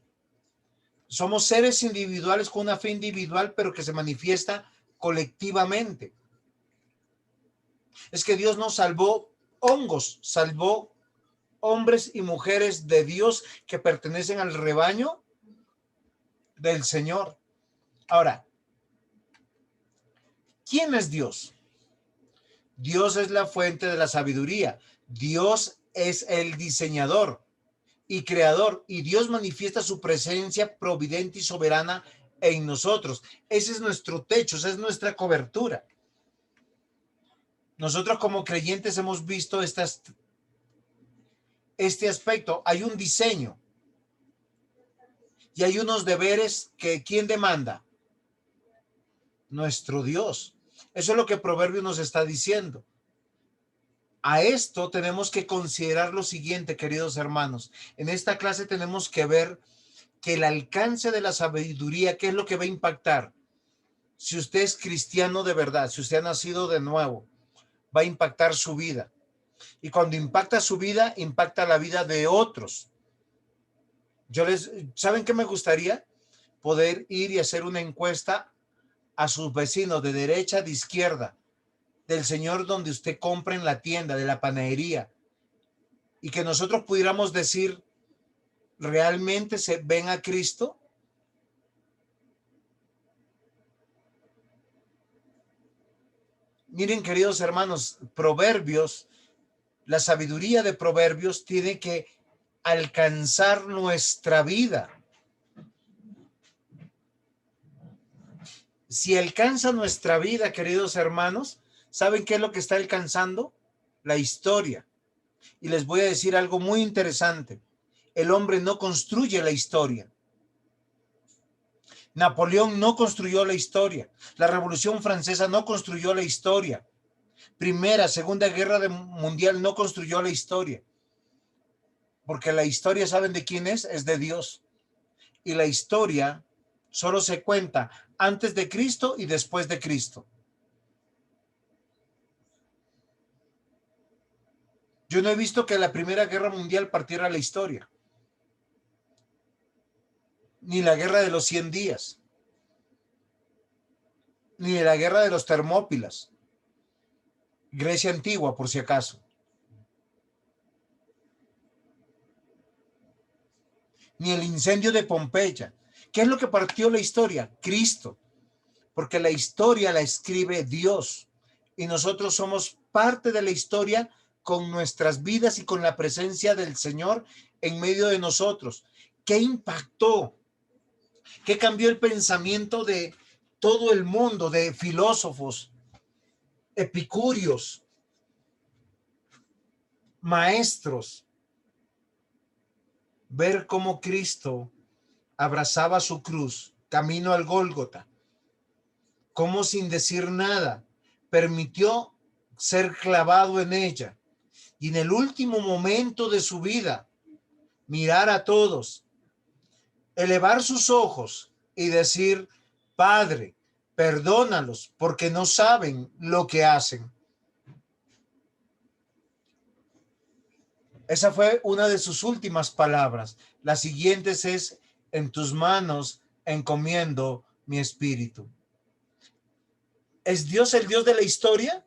Somos seres individuales con una fe individual, pero que se manifiesta colectivamente. Es que Dios no salvó hongos, salvó hombres y mujeres de Dios que pertenecen al rebaño del Señor. Ahora, ¿quién es Dios? Dios es la fuente de la sabiduría. Dios es el diseñador y creador, y Dios manifiesta su presencia providente y soberana en nosotros. Ese es nuestro techo, esa es nuestra cobertura. Nosotros como creyentes hemos visto este aspecto. Hay un diseño y hay unos deberes que ¿quién demanda? Nuestro Dios. Eso es lo que Proverbios nos está diciendo. A esto tenemos que considerar lo siguiente, queridos hermanos. En esta clase tenemos que ver que el alcance de la sabiduría, ¿qué es lo que va a impactar? Si usted es cristiano de verdad, si usted ha nacido de nuevo, va a impactar su vida. Y cuando impacta su vida, impacta la vida de otros. ¿Saben qué me gustaría? Poder ir y hacer una encuesta a sus vecinos de derecha, de izquierda, del señor donde usted compra en la tienda, de la panadería, y que nosotros pudiéramos decir, ¿realmente se ven a Cristo? Miren, queridos hermanos, Proverbios, la sabiduría de Proverbios tiene que alcanzar nuestra vida. Si alcanza nuestra vida, queridos hermanos, ¿saben qué es lo que está alcanzando? La historia. Y les voy a decir algo muy interesante. El hombre no construye la historia. Napoleón no construyó la historia. La Revolución Francesa no construyó la historia. Primera, Segunda Guerra Mundial no construyó la historia. Porque la historia, ¿saben de quién es? Es de Dios. Y la historia solo se cuenta antes de Cristo y después de Cristo. Yo no he visto que la Primera Guerra Mundial partiera la historia, ni la Guerra de los 100 días, ni la Guerra de los Termópilas, Grecia antigua, por si acaso. Ni el incendio de Pompeya. ¿Qué es lo que partió la historia? Cristo. Porque la historia la escribe Dios y nosotros somos parte de la historia con nuestras vidas y con la presencia del Señor en medio de nosotros. ¿Qué impactó? ¿Qué cambió el pensamiento de todo el mundo, de filósofos, epicúreos, maestros? Ver cómo Cristo abrazaba su cruz, camino al Gólgota, cómo sin decir nada permitió ser clavado en ella y en el último momento de su vida mirar a todos, elevar sus ojos y decir: Padre, perdónalos porque no saben lo que hacen. Esa fue una de sus últimas palabras. Las siguientes es: en tus manos encomiendo mi espíritu. ¿Es Dios el Dios de la historia?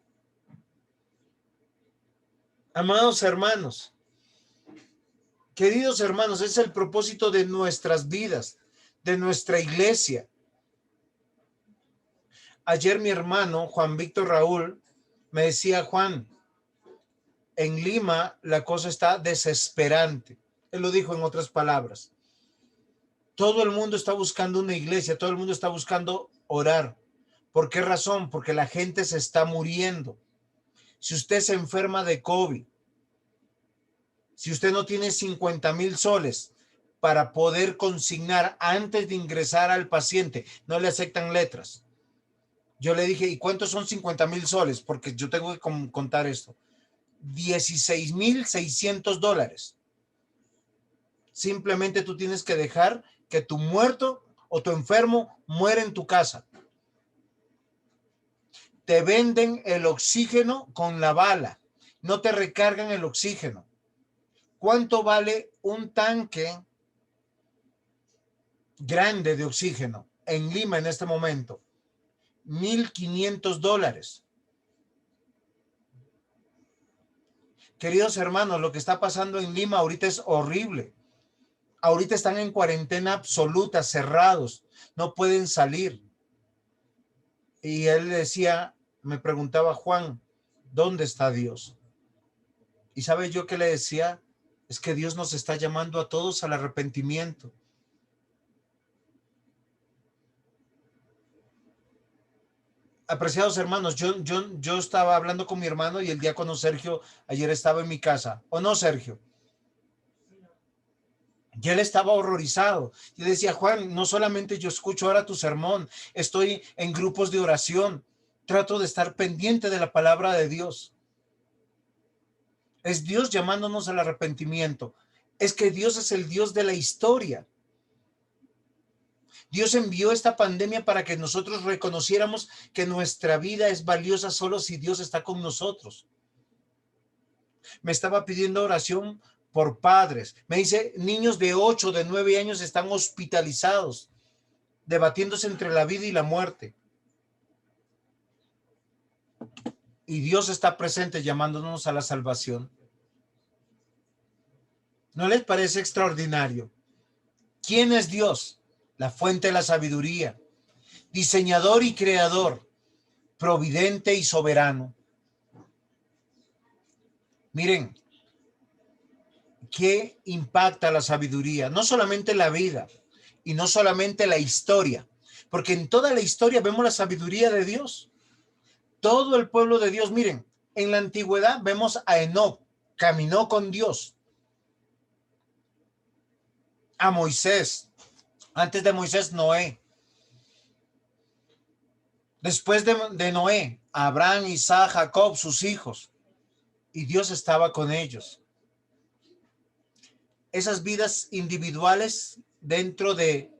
Amados hermanos, queridos hermanos, es el propósito de nuestras vidas, de nuestra iglesia. Ayer mi hermano Juan Víctor Raúl me decía: Juan, en Lima la cosa está desesperante. Él lo dijo en otras palabras. Todo el mundo está buscando una iglesia, todo el mundo está buscando orar. ¿Por qué razón? Porque la gente se está muriendo. Si usted se enferma de COVID, si usted no tiene 50,000 soles para poder consignar antes de ingresar al paciente, no le aceptan letras. Yo le dije: ¿y cuántos son 50,000 soles? Porque yo tengo que contar esto. $16,600. Simplemente tú tienes que dejar que tu muerto o tu enfermo muera en tu casa. Te venden el oxígeno con la bala, no te recargan el oxígeno. ¿Cuánto vale un tanque grande de oxígeno en Lima en este momento? $1,500. Queridos hermanos, lo que está pasando en Lima ahorita es horrible. Ahorita están en cuarentena absoluta, cerrados, no pueden salir. Y él decía, me preguntaba: Juan, ¿dónde está Dios? Y ¿sabe yo qué le decía? Es que Dios nos está llamando a todos al arrepentimiento. Apreciados hermanos, yo estaba hablando con mi hermano y el diácono Sergio ayer estaba en mi casa. ¿O no, Sergio? Y él estaba horrorizado. Y decía: Juan, no solamente yo escucho ahora tu sermón, estoy en grupos de oración, trato de estar pendiente de la palabra de Dios. Es Dios llamándonos al arrepentimiento. Es que Dios es el Dios de la historia. Dios envió esta pandemia para que nosotros reconociéramos que nuestra vida es valiosa solo si Dios está con nosotros. Me estaba pidiendo oración por padres. Me dice: niños de 8, de 9 años están hospitalizados, debatiéndose entre la vida y la muerte. Y Dios está presente llamándonos a la salvación. ¿No les parece extraordinario? ¿Quién es Dios? La fuente de la sabiduría, diseñador y creador, providente y soberano. Miren, ¿qué impacta la sabiduría? No solamente la vida y no solamente la historia, porque en toda la historia vemos la sabiduría de Dios. Todo el pueblo de Dios, miren, en la antigüedad vemos a Enoc, caminó con Dios. A Moisés, antes de Moisés, Noé. Después de Noé, Abraham, Isaac, Jacob, sus hijos. Y Dios estaba con ellos. Esas vidas individuales dentro de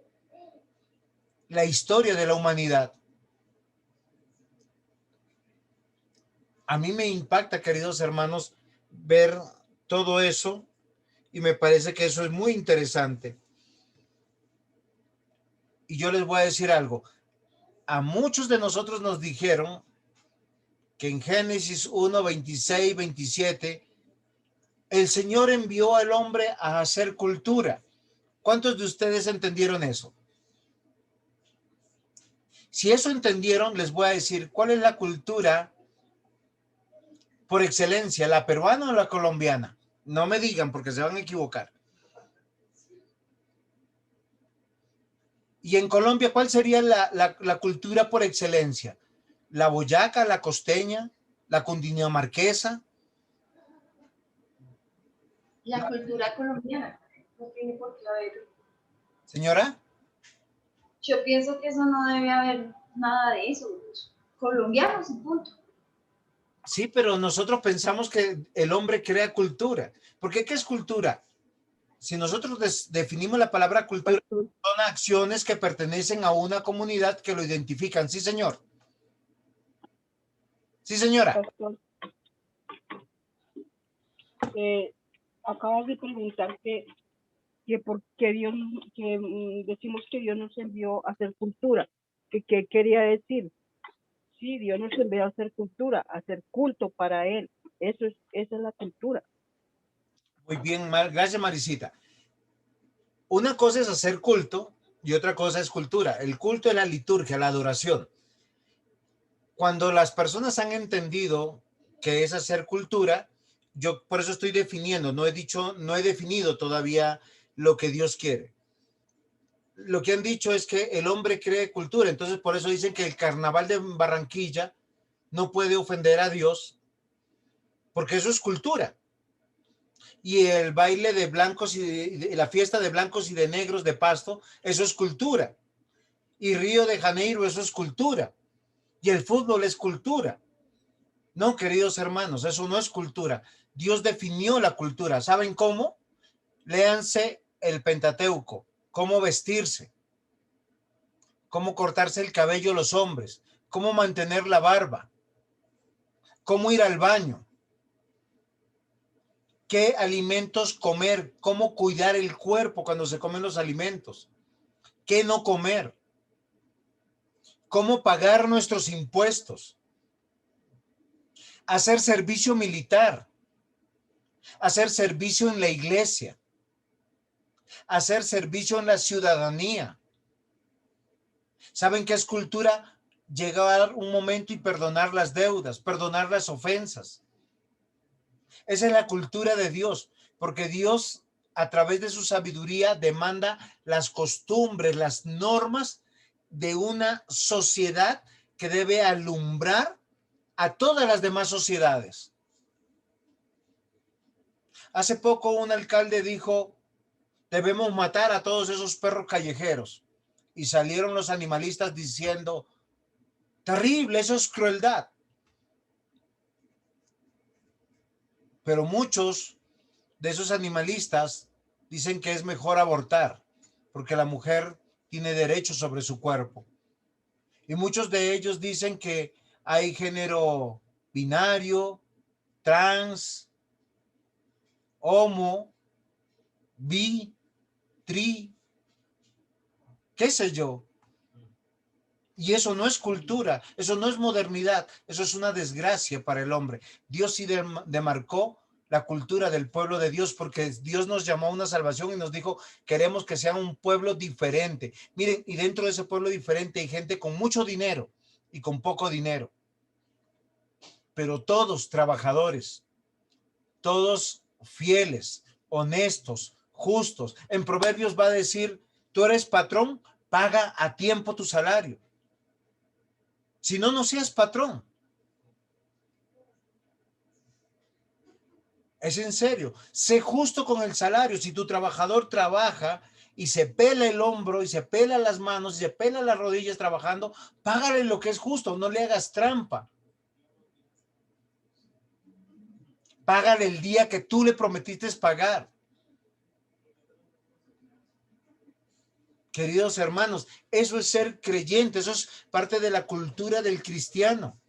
la historia de la humanidad. A mí me impacta, queridos hermanos, ver todo eso y me parece que eso es muy interesante. Y yo les voy a decir algo. A muchos de nosotros nos dijeron que en Génesis 1, 26, 27, el Señor envió al hombre a hacer cultura. ¿Cuántos de ustedes entendieron eso? Si eso entendieron, les voy a decir, ¿cuál es la cultura por excelencia, la peruana o la colombiana? No me digan porque se van a equivocar. Y en Colombia, ¿cuál sería la cultura por excelencia? ¿La boyaca, la costeña, la cundinamarquesa? La cultura colombiana no tiene por qué haber. Señora. Yo pienso que eso no debe haber nada de eso. Colombianos y punto. Sí, pero nosotros pensamos que el hombre crea cultura. ¿Por qué? ¿Qué es cultura? Si nosotros definimos la palabra cultura, son acciones que pertenecen a una comunidad que lo identifican. Sí, señor. Sí, señora. Pastor, acabas de preguntar que por qué Dios, decimos que Dios nos envió a hacer cultura. ¿Qué quería decir? Sí, Dios nos envió a hacer cultura, a hacer culto para Él. Esa es la cultura. Muy bien, gracias, Marisita. Una cosa es hacer culto y otra cosa es cultura. El culto es la liturgia, la adoración. Cuando las personas han entendido que es hacer cultura, yo por eso estoy definiendo, no he definido todavía lo que Dios quiere. Lo que han dicho es que el hombre cree cultura, entonces por eso dicen que el carnaval de Barranquilla no puede ofender a Dios, porque eso es cultura. Y el baile de blancos y la fiesta de blancos y de negros de Pasto, eso es cultura. Y Río de Janeiro, eso es cultura. Y el fútbol es cultura. No, queridos hermanos, eso no es cultura. Dios definió la cultura. ¿Saben cómo? Léanse el Pentateuco. Cómo vestirse. Cómo cortarse el cabello los hombres. Cómo mantener la barba. Cómo ir al baño. Qué alimentos comer. Cómo cuidar el cuerpo cuando se comen los alimentos. Qué no comer. Cómo pagar nuestros impuestos. Hacer servicio militar, hacer servicio en la iglesia, hacer servicio en la ciudadanía. ¿Saben qué es cultura? Llegar un momento y perdonar las deudas, perdonar las ofensas. Esa es la cultura de Dios, porque Dios a través de su sabiduría demanda las costumbres, las normas de una sociedad que debe alumbrar a todas las demás sociedades. Hace poco un alcalde dijo, debemos matar a todos esos perros callejeros. Y salieron los animalistas diciendo, terrible, eso es crueldad. Pero muchos de esos animalistas dicen que es mejor abortar, porque la mujer tiene derecho sobre su cuerpo. Y muchos de ellos dicen que hay género binario, trans, homo, bi, tri, qué sé yo. Y eso no es cultura, eso no es modernidad, eso es una desgracia para el hombre. Dios sí demarcó la cultura del pueblo de Dios, porque Dios nos llamó a una salvación y nos dijo, queremos que sea un pueblo diferente. Miren, y dentro de ese pueblo diferente hay gente con mucho dinero y con poco dinero. Pero todos trabajadores, todos fieles, honestos, justos. En Proverbios va a decir, tú eres patrón, paga a tiempo tu salario. Si no, no seas patrón. Es en serio. Sé justo con el salario. Si tu trabajador trabaja y se pela el hombro y se pela las manos y se pela las rodillas trabajando, págale lo que es justo. No le hagas trampa. Págale el día que tú le prometiste pagar. Queridos hermanos, eso es ser creyente, eso es parte de la cultura del cristiano.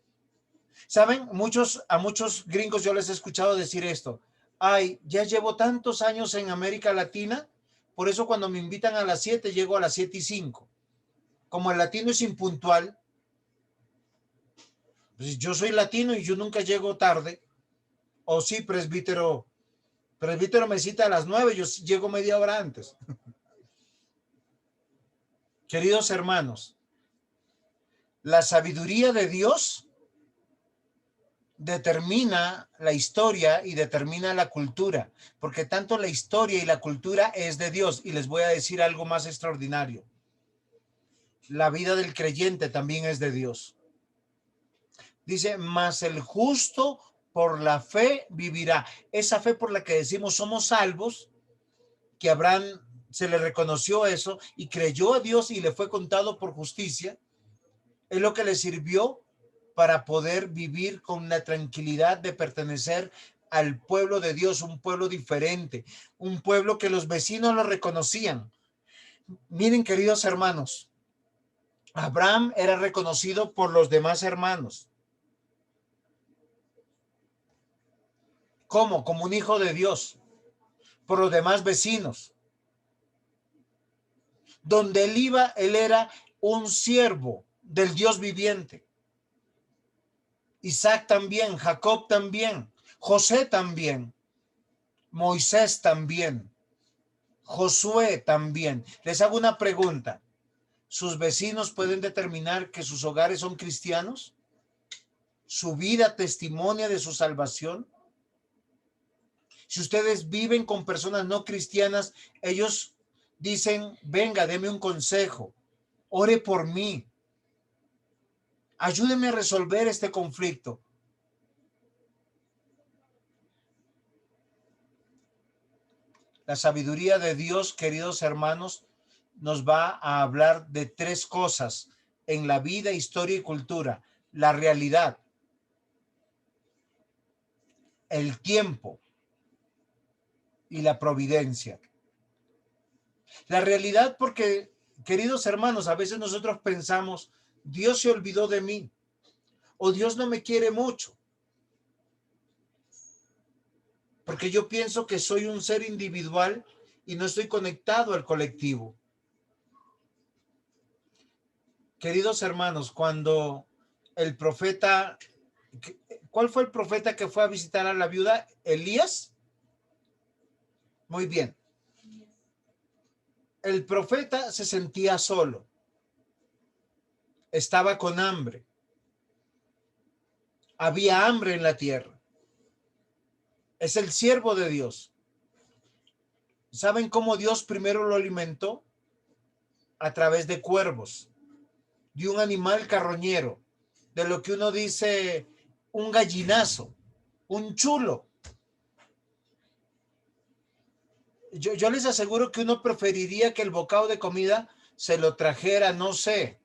¿Saben? A muchos gringos yo les he escuchado decir esto. Ay, ya llevo tantos años en América Latina, por eso cuando me invitan a las 7, llego a las 7:05. Como el latino es impuntual, pues yo soy latino y yo nunca llego tarde. O sí, presbítero me cita a las 9, yo llego media hora antes. Queridos hermanos, la sabiduría de Dios determina la historia y determina la cultura, porque tanto la historia y la cultura es de Dios. Y les voy a decir algo más extraordinario. La vida del creyente también es de Dios. Dice, mas el justo por la fe vivirá. Esa fe por la que decimos somos salvos, que Abraham se le reconoció eso y creyó a Dios y le fue contado por justicia, es lo que le sirvió para poder vivir con la tranquilidad de pertenecer al pueblo de Dios, un pueblo diferente, un pueblo que los vecinos lo reconocían. Miren, queridos hermanos, Abraham era reconocido por los demás hermanos. ¿Cómo? Como un hijo de Dios, por los demás vecinos. Donde él iba, él era un siervo del Dios viviente. Isaac también, Jacob también, José también, Moisés también, Josué también. Les hago una pregunta. ¿Sus vecinos pueden determinar que sus hogares son cristianos? ¿Su vida testimonia de su salvación? Si ustedes viven con personas no cristianas, ellos dicen, venga, deme un consejo, ore por mí, ayúdeme a resolver este conflicto. La sabiduría de Dios, queridos hermanos, nos va a hablar de tres cosas en la vida, historia y cultura. La realidad, el tiempo y la providencia. La realidad porque, queridos hermanos, a veces nosotros pensamos, Dios se olvidó de mí o Dios no me quiere mucho. Porque yo pienso que soy un ser individual y no estoy conectado al colectivo. Queridos hermanos, cuando el profeta, ¿cuál fue el profeta que fue a visitar a la viuda? ¿Elías? Muy bien. El profeta se sentía solo. Estaba con hambre. Había hambre en la tierra. Es el siervo de Dios. ¿Saben cómo Dios primero lo alimentó? A través de cuervos, de un animal carroñero, de lo que uno dice un gallinazo, un chulo. Yo les aseguro que uno preferiría que el bocado de comida se lo trajera, no sé,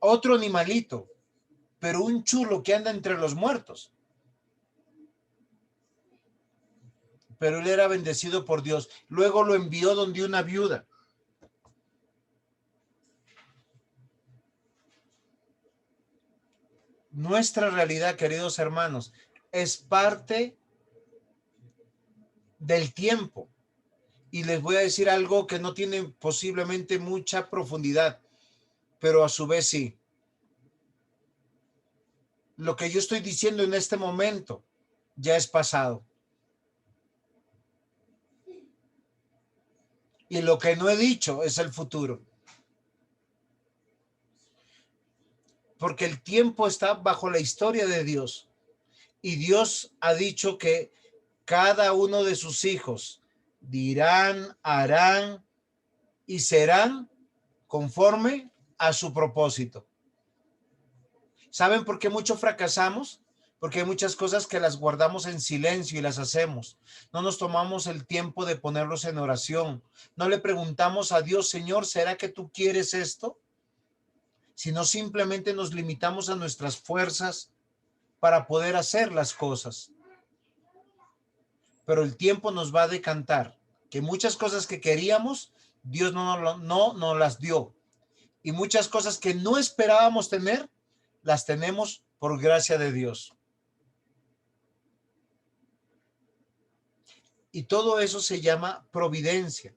otro animalito, pero un chulo que anda entre los muertos. Pero él era bendecido por Dios. Luego lo envió donde una viuda. Nuestra realidad, queridos hermanos, es parte del tiempo. Y les voy a decir algo que no tiene posiblemente mucha profundidad, pero a su vez sí. Lo que yo estoy diciendo en este momento ya es pasado. Y lo que no he dicho es el futuro. Porque el tiempo está bajo la historia de Dios. Y Dios ha dicho que cada uno de sus hijos dirán, harán y serán conforme a su propósito. ¿Saben por qué mucho fracasamos? Porque hay muchas cosas que las guardamos en silencio y las hacemos. No nos tomamos el tiempo de ponerlos en oración. No le preguntamos a Dios, Señor, ¿será que tú quieres esto? Sino simplemente nos limitamos a nuestras fuerzas para poder hacer las cosas. Pero el tiempo nos va a decantar que muchas cosas que queríamos, Dios no nos las dio. Y muchas cosas que no esperábamos tener, las tenemos por gracia de Dios. Y todo eso se llama providencia.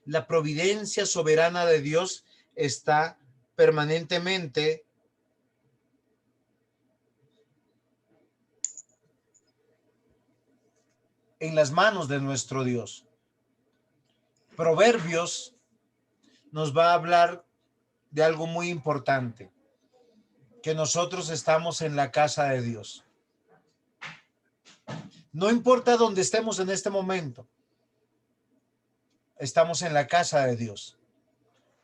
La providencia soberana de Dios está permanentemente en las manos de nuestro Dios. Proverbios nos va a hablar de algo muy importante, que nosotros estamos en la casa de Dios. No importa dónde estemos en este momento, estamos en la casa de Dios,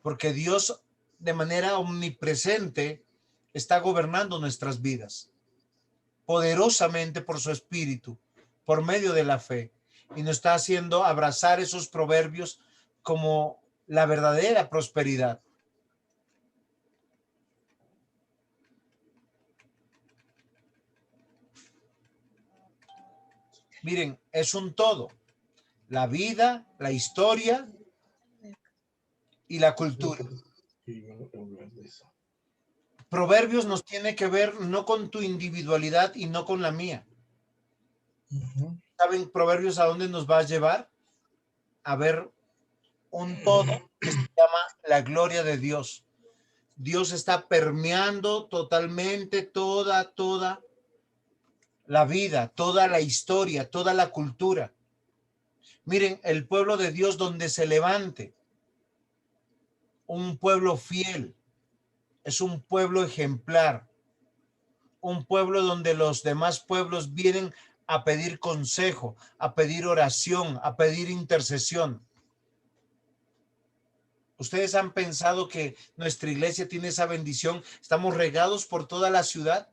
porque Dios de manera omnipresente está gobernando nuestras vidas, poderosamente por su espíritu, por medio de la fe, y nos está haciendo abrazar esos proverbios como la verdadera prosperidad. Miren, es un todo. La vida, la historia y la cultura. Proverbios nos tiene que ver no con tu individualidad y no con la mía. ¿Saben Proverbios a dónde nos va a llevar? A ver un todo que se llama la gloria de Dios. Dios está permeando totalmente toda la vida, toda la historia, toda la cultura. Miren, el pueblo de Dios donde se levante, un pueblo fiel, es un pueblo ejemplar, un pueblo donde los demás pueblos vienen a pedir consejo, a pedir oración, a pedir intercesión. ¿Ustedes han pensado que nuestra iglesia tiene esa bendición? Estamos regados por toda la ciudad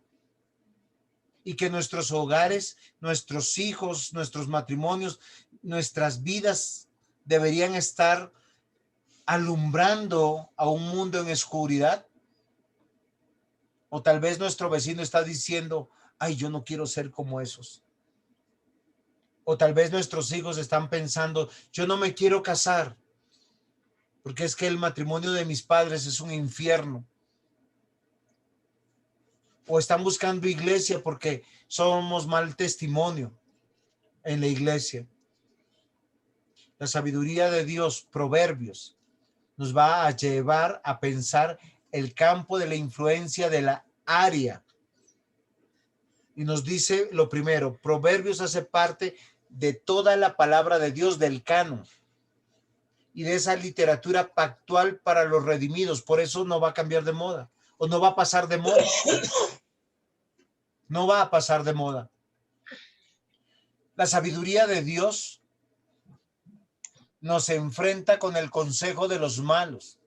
y que nuestros hogares, nuestros hijos, nuestros matrimonios, nuestras vidas deberían estar alumbrando a un mundo en oscuridad. O tal vez nuestro vecino está diciendo, ay, yo no quiero ser como esos. O tal vez nuestros hijos están pensando, yo no me quiero casar, porque es que el matrimonio de mis padres es un infierno. O están buscando iglesia porque somos mal testimonio en la iglesia. La sabiduría de Dios, Proverbios, nos va a llevar a pensar el campo de la influencia de la área. Y nos dice lo primero, Proverbios hace parte de toda la palabra de Dios, del canon y de esa literatura pactual para los redimidos. Por eso no va a cambiar de moda o no va a pasar de moda. No va a pasar de moda. La sabiduría de Dios nos enfrenta con el consejo de los malos.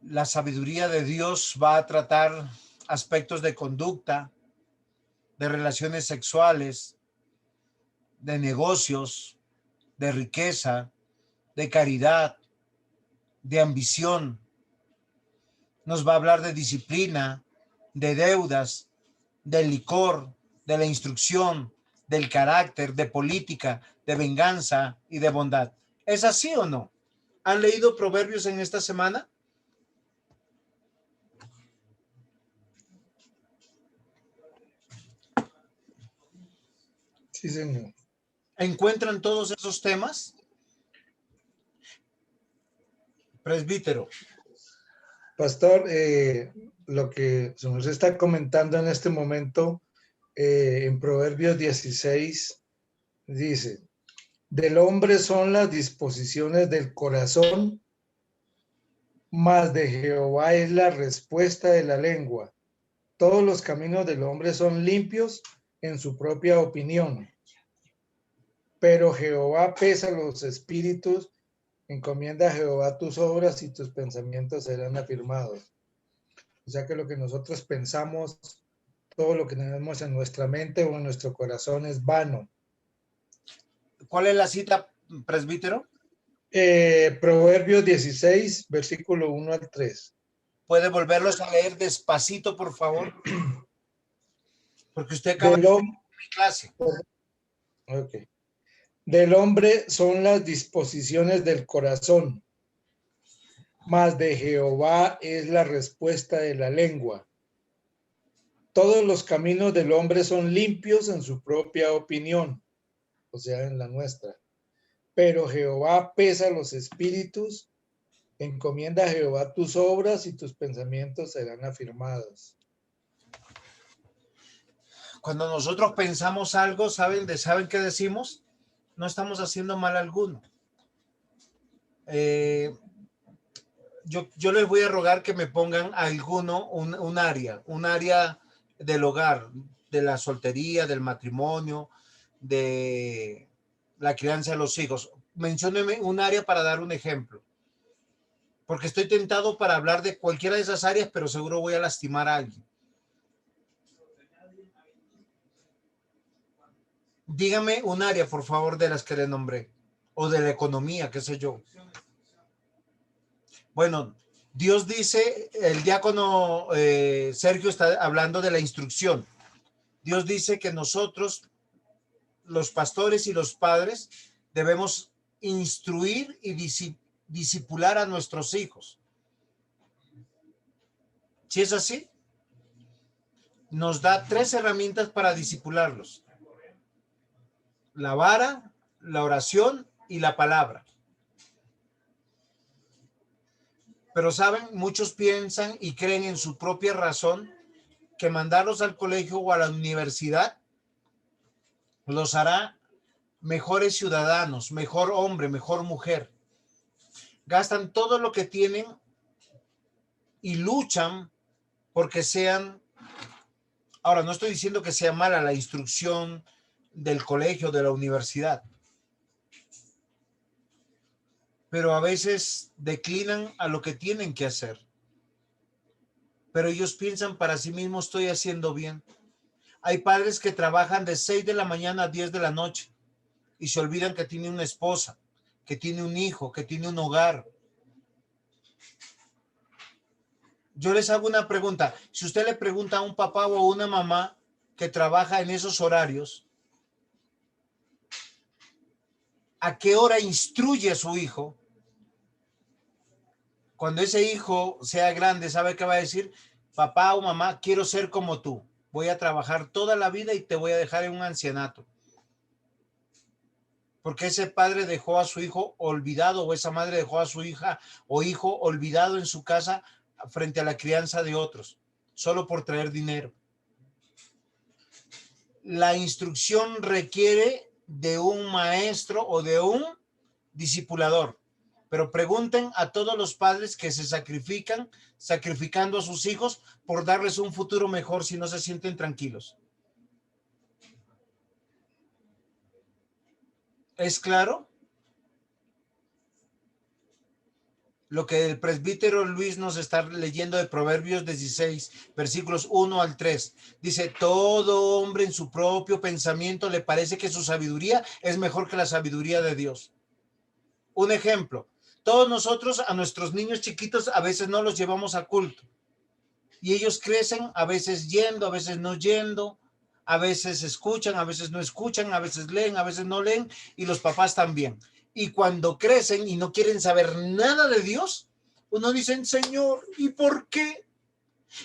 La sabiduría de Dios va a tratar aspectos de conducta, de relaciones sexuales, de negocios, de riqueza, de caridad, de ambición. Nos va a hablar de disciplina, de deudas, del licor, de la instrucción, del carácter, de política, de venganza y de bondad. ¿Es así o no? ¿Han leído Proverbios en esta semana? Sí, señor. ¿Encuentran todos esos temas? Presbítero. Pastor, lo que se nos está comentando en este momento, en Proverbios 16, dice, del hombre son las disposiciones del corazón, mas de Jehová es la respuesta de la lengua. Todos los caminos del hombre son limpios en su propia opinión, pero Jehová pesa los espíritus. Encomienda a Jehová tus obras y tus pensamientos serán afirmados. O sea que lo que nosotros pensamos, todo lo que tenemos en nuestra mente o en nuestro corazón es vano. ¿Cuál es la cita, presbítero? Proverbios 16, versículo 1 al 3. ¿Puede volverlos a leer despacito, por favor? Porque usted acaba de Del, mi clase. okay. Del hombre son las disposiciones del corazón, mas de Jehová es la respuesta de la lengua. Todos los caminos del hombre son limpios en su propia opinión, o sea, en la nuestra. Pero Jehová pesa los espíritus, encomienda a Jehová tus obras y tus pensamientos serán afirmados. Cuando nosotros pensamos algo, ¿saben qué decimos? No estamos haciendo mal alguno. Yo les voy a rogar que me pongan alguno, un área del hogar, de la soltería, del matrimonio, de la crianza de los hijos. Menciónenme un área para dar un ejemplo. Porque estoy tentado para hablar de cualquiera de esas áreas, pero seguro voy a lastimar a alguien. Dígame un área, por favor, de las que le nombré. O de la economía, qué sé yo. Bueno, Dios dice, el diácono Sergio está hablando de la instrucción. Dios dice que nosotros, los pastores y los padres, debemos instruir y discipular a nuestros hijos. Si es así, nos da 3 herramientas para discipularlos: la vara, la oración y la palabra. Pero saben, muchos piensan y creen en su propia razón que mandarlos al colegio o a la universidad los hará mejores ciudadanos, mejor hombre, mejor mujer. Gastan todo lo que tienen y luchan porque sean... Ahora, no estoy diciendo que sea mala la instrucción del colegio, de la universidad, pero a veces declinan a lo que tienen que hacer. Pero ellos piensan para sí mismos, estoy haciendo bien. Hay padres que trabajan de 6 de la mañana a 10 de la noche y se olvidan que tiene una esposa, que tiene un hijo, que tiene un hogar. Yo les hago una pregunta. Si usted le pregunta a un papá o a una mamá que trabaja en esos horarios, ¿a qué hora instruye a su hijo? Cuando ese hijo sea grande, ¿sabe qué va a decir? Papá o mamá, quiero ser como tú. Voy a trabajar toda la vida y te voy a dejar en un ancianato. Porque ese padre dejó a su hijo olvidado, o esa madre dejó a su hija o hijo olvidado en su casa frente a la crianza de otros, solo por traer dinero. La instrucción requiere de un maestro o de un discipulador. Pero pregunten a todos los padres que se sacrifican, sacrificando a sus hijos por darles un futuro mejor si no se sienten tranquilos. ¿Es claro? Lo que el presbítero Luis nos está leyendo de Proverbios 16, versículos 1 al 3. Dice, todo hombre en su propio pensamiento le parece que su sabiduría es mejor que la sabiduría de Dios. Un ejemplo. Todos nosotros a nuestros niños chiquitos a veces no los llevamos a culto y ellos crecen a veces yendo, a veces no yendo, a veces escuchan, a veces no escuchan, a veces leen, a veces no leen y los papás también. Y cuando crecen y no quieren saber nada de Dios, uno dice, Señor, ¿y por qué?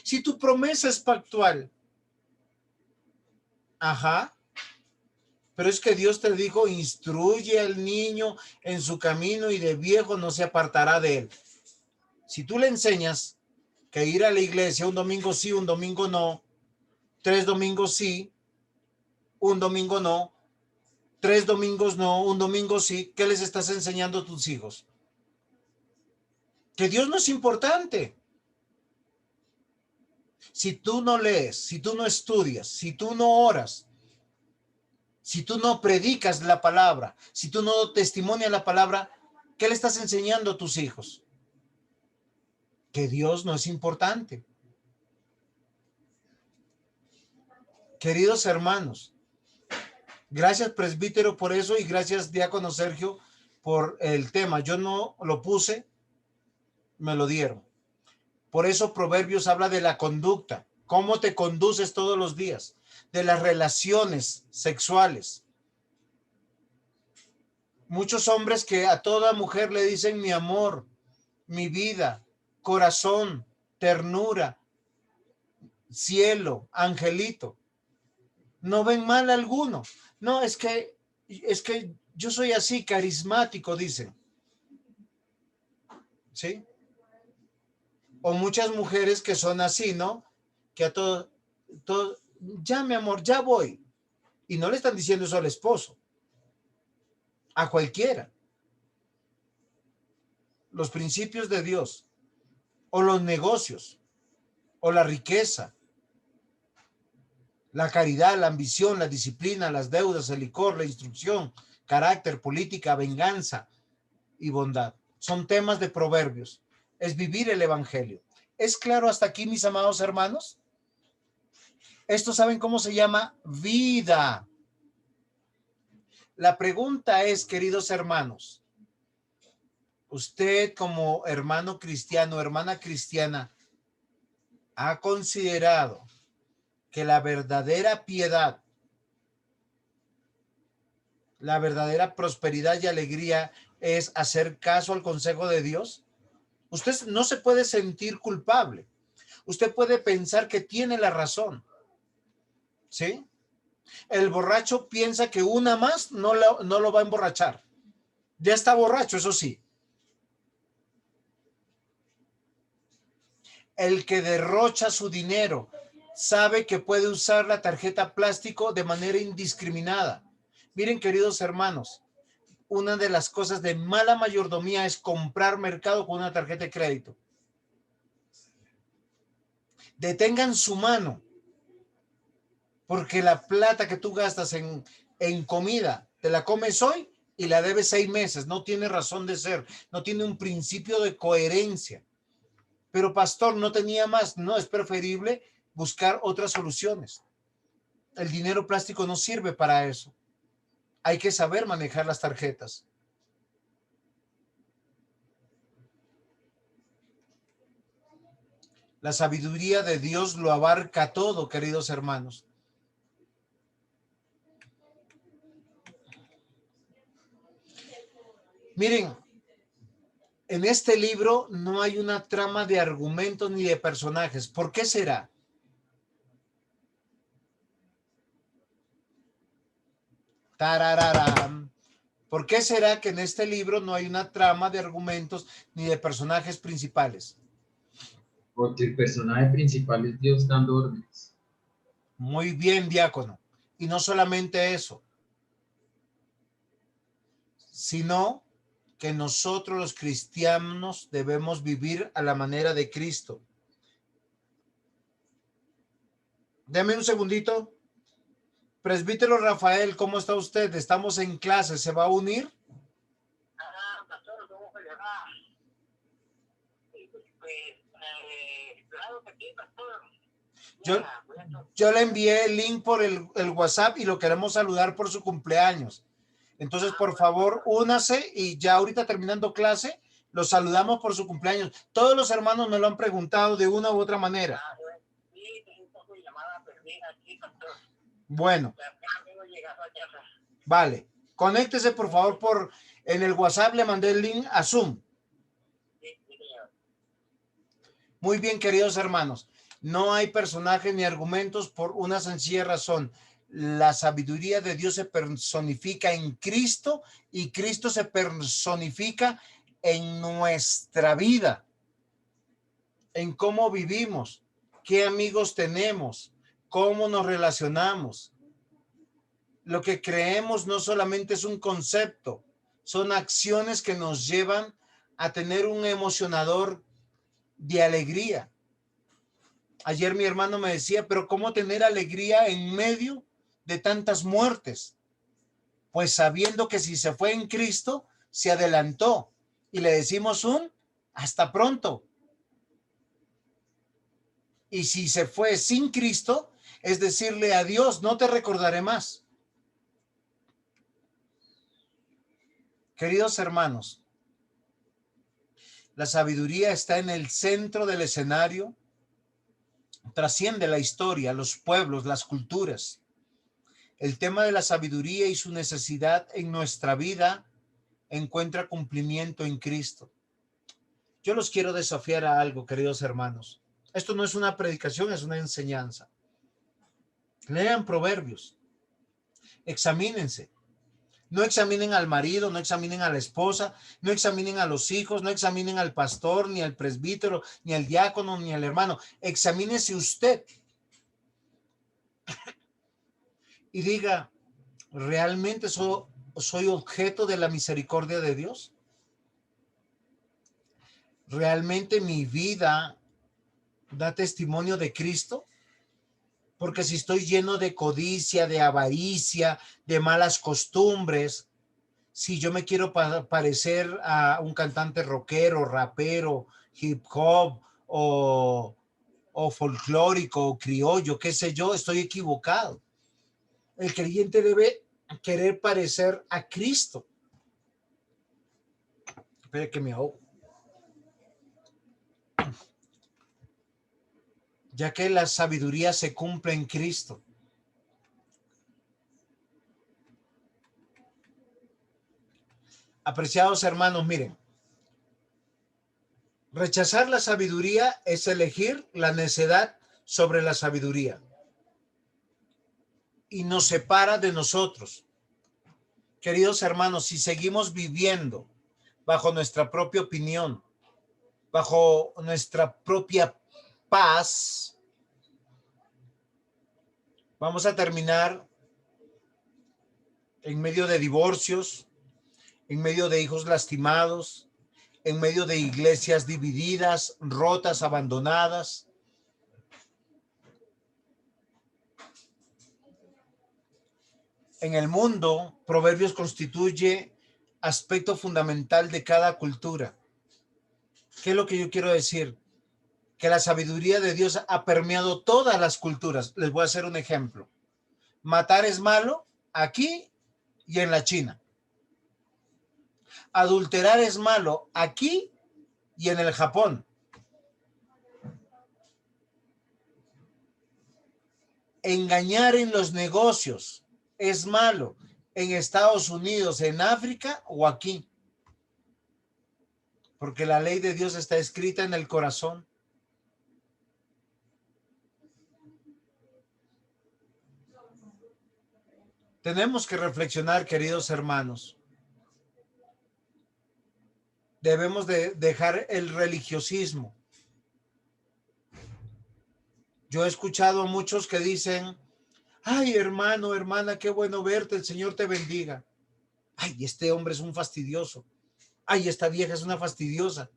Si tu promesa es pactual. Ajá. Pero es que Dios te dijo, instruye al niño en su camino y de viejo no se apartará de él. Si tú le enseñas que ir a la iglesia un domingo sí, un domingo no, 3 domingos sí, un domingo no, 3 domingos no, un domingo sí, ¿qué les estás enseñando a tus hijos? Que Dios no es importante. Si tú no lees, si tú no estudias, si tú no oras, si tú no predicas la palabra, si tú no testimonias la palabra, ¿qué le estás enseñando a tus hijos? Que Dios no es importante. Queridos hermanos, gracias presbítero por eso y gracias diácono Sergio por el tema. Yo no lo puse, me lo dieron. Por eso Proverbios habla de la conducta, cómo te conduces todos los días, de las relaciones sexuales. Muchos hombres que a toda mujer le dicen mi amor, mi vida, corazón, ternura, cielo, angelito. No ven mal alguno. No, es que yo soy así, carismático, dicen. ¿Sí? O muchas mujeres que son así, ¿no? Que a todo, ya mi amor, ya voy. Y no le están diciendo eso al esposo. A cualquiera. Los principios de Dios, o los negocios, o la riqueza, la caridad, la ambición, la disciplina, las deudas, el licor, la instrucción, carácter, política, venganza y bondad. Son temas de Proverbios. Es vivir el evangelio. ¿Es claro hasta aquí, mis amados hermanos? Esto, ¿saben cómo se llama? Vida. La pregunta es, queridos hermanos, usted como hermano cristiano, hermana cristiana, ¿ha considerado que la verdadera piedad, la verdadera prosperidad y alegría es hacer caso al consejo de Dios? Usted no se puede sentir culpable. Usted puede pensar que tiene la razón. ¿Sí? El borracho piensa que una más no lo va a emborrachar. Ya está borracho, eso sí. El que derrocha su dinero sabe que puede usar la tarjeta plástico de manera indiscriminada. Miren, queridos hermanos, una de las cosas de mala mayordomía es comprar mercado con una tarjeta de crédito. Detengan su mano, porque la plata que tú gastas en comida, te la comes hoy y la debes 6 meses. No tiene razón de ser, no tiene un principio de coherencia. Pero pastor, no tenía más. No, es preferible buscar otras soluciones. El dinero plástico no sirve para eso. Hay que saber manejar las tarjetas. La sabiduría de Dios lo abarca todo, queridos hermanos. Miren, en este libro no hay una trama de argumentos ni de personajes. ¿Por qué será? ¡Tarararán! ¿Por qué será que en este libro no hay una trama de argumentos ni de personajes principales? Porque el personaje principal es Dios dando órdenes. Muy bien, diácono. Y no solamente eso, sino que nosotros los cristianos debemos vivir a la manera de Cristo. Deme un segundito. Presbítero Rafael, ¿cómo está usted? Estamos en clase, ¿se va a unir? Pastor, ¿cómo se llama? Claro que sí, pastor. Yo le envié el link por el WhatsApp y lo queremos saludar por su cumpleaños. Entonces, por favor, únase y ya ahorita terminando clase, los saludamos por su cumpleaños. Todos los hermanos me lo han preguntado de una u otra manera. Bueno. Vale. Conéctese, por favor, en el WhatsApp le mandé el link a Zoom. Muy bien, queridos hermanos. No hay personajes ni argumentos por una sencilla razón. La sabiduría de Dios se personifica en Cristo y Cristo se personifica en nuestra vida, en cómo vivimos, qué amigos tenemos, cómo nos relacionamos. Lo que creemos no solamente es un concepto, son acciones que nos llevan a tener un emocionador de alegría. Ayer mi hermano me decía, pero ¿cómo tener alegría en medio de tantas muertes? Pues sabiendo que si se fue en Cristo, se adelantó y le decimos hasta pronto. Y si se fue sin Cristo, es decirle adiós, no te recordaré más. Queridos hermanos, la sabiduría está en el centro del escenario, trasciende la historia, los pueblos, las culturas. El tema de la sabiduría y su necesidad en nuestra vida encuentra cumplimiento en Cristo. Yo los quiero desafiar a algo, queridos hermanos. Esto no es una predicación, es una enseñanza. Lean Proverbios. Examínense. No examinen al marido, no examinen a la esposa, no examinen a los hijos, no examinen al pastor, ni al presbítero, ni al diácono, ni al hermano. Examínese usted y diga, ¿realmente soy objeto de la misericordia de Dios? ¿Realmente mi vida da testimonio de Cristo? Porque si estoy lleno de codicia, de avaricia, de malas costumbres, si yo me quiero parecer a un cantante rockero, rapero, hip hop o folclórico o criollo, qué sé yo, estoy equivocado. El creyente debe querer parecer a Cristo. Espera que me ahogo. Ya que la sabiduría se cumple en Cristo. Apreciados hermanos, miren, rechazar la sabiduría es elegir la necedad sobre la sabiduría y nos separa de nosotros. Queridos hermanos, si seguimos viviendo bajo nuestra propia opinión, bajo nuestra propia paz, vamos a terminar en medio de divorcios, en medio de hijos lastimados, en medio de iglesias divididas, rotas, abandonadas. En el mundo, Proverbios constituye aspecto fundamental de cada cultura. ¿Qué es lo que yo quiero decir? Que la sabiduría de Dios ha permeado todas las culturas. Les voy a hacer un ejemplo. Matar es malo aquí y en la China. Adulterar es malo aquí y en el Japón. Engañar en los negocios es malo en Estados Unidos, en África o aquí. Porque la ley de Dios está escrita en el corazón. Tenemos que reflexionar, queridos hermanos. Debemos de dejar el religiosismo. Yo he escuchado a muchos que dicen, ay, hermano, hermana, qué bueno verte, el Señor te bendiga. Ay, este hombre es un fastidioso. Ay, esta vieja es una fastidiosa.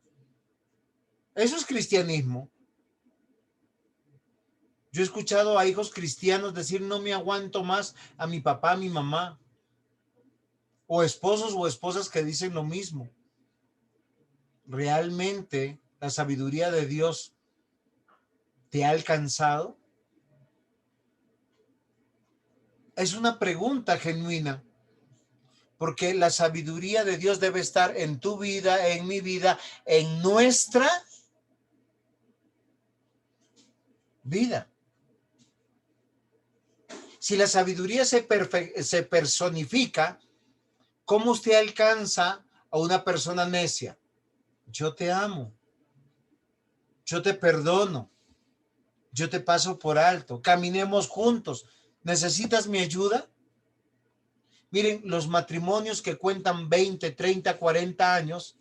Eso es cristianismo. Yo he escuchado a hijos cristianos decir, no me aguanto más a mi papá, a mi mamá. O esposos o esposas que dicen lo mismo. ¿Realmente la sabiduría de Dios te ha alcanzado? Es una pregunta genuina, porque la sabiduría de Dios debe estar en tu vida, en mi vida, en nuestra vida. Si la sabiduría se personifica, ¿cómo usted alcanza a una persona necia? Yo te amo, yo te perdono, yo te paso por alto, caminemos juntos. ¿Necesitas mi ayuda? Miren, los matrimonios que cuentan 20, 30, 40 años,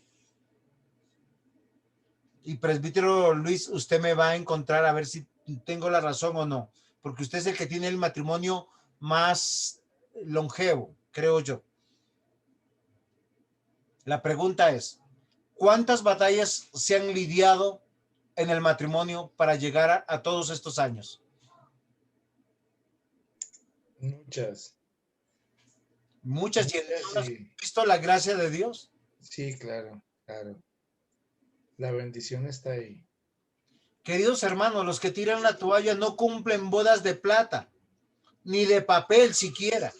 y presbítero Luis, usted me va a encontrar a ver si tengo la razón o no, porque usted es el que tiene el matrimonio más longevo, creo yo. La pregunta es, ¿cuántas batallas se han lidiado en el matrimonio para llegar a todos estos años? Muchas. Muchas. ¿Y Sí. has visto la gracia de Dios? Sí, claro, claro. La bendición está ahí. Queridos hermanos, los que tiran la toalla no cumplen bodas de plata, ni de papel siquiera.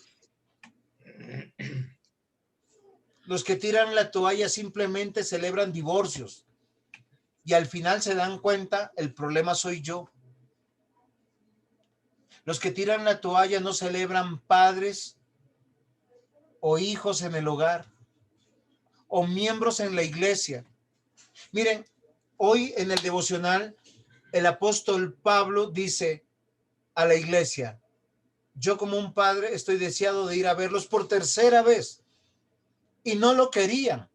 Los que tiran la toalla simplemente celebran divorcios y al final se dan cuenta, el problema soy yo. Los que tiran la toalla no celebran padres o hijos en el hogar o miembros en la iglesia. Miren, Hoy en el devocional, el apóstol Pablo dice a la iglesia: yo como un padre estoy deseado de ir a verlos por tercera vez. Y no lo querían.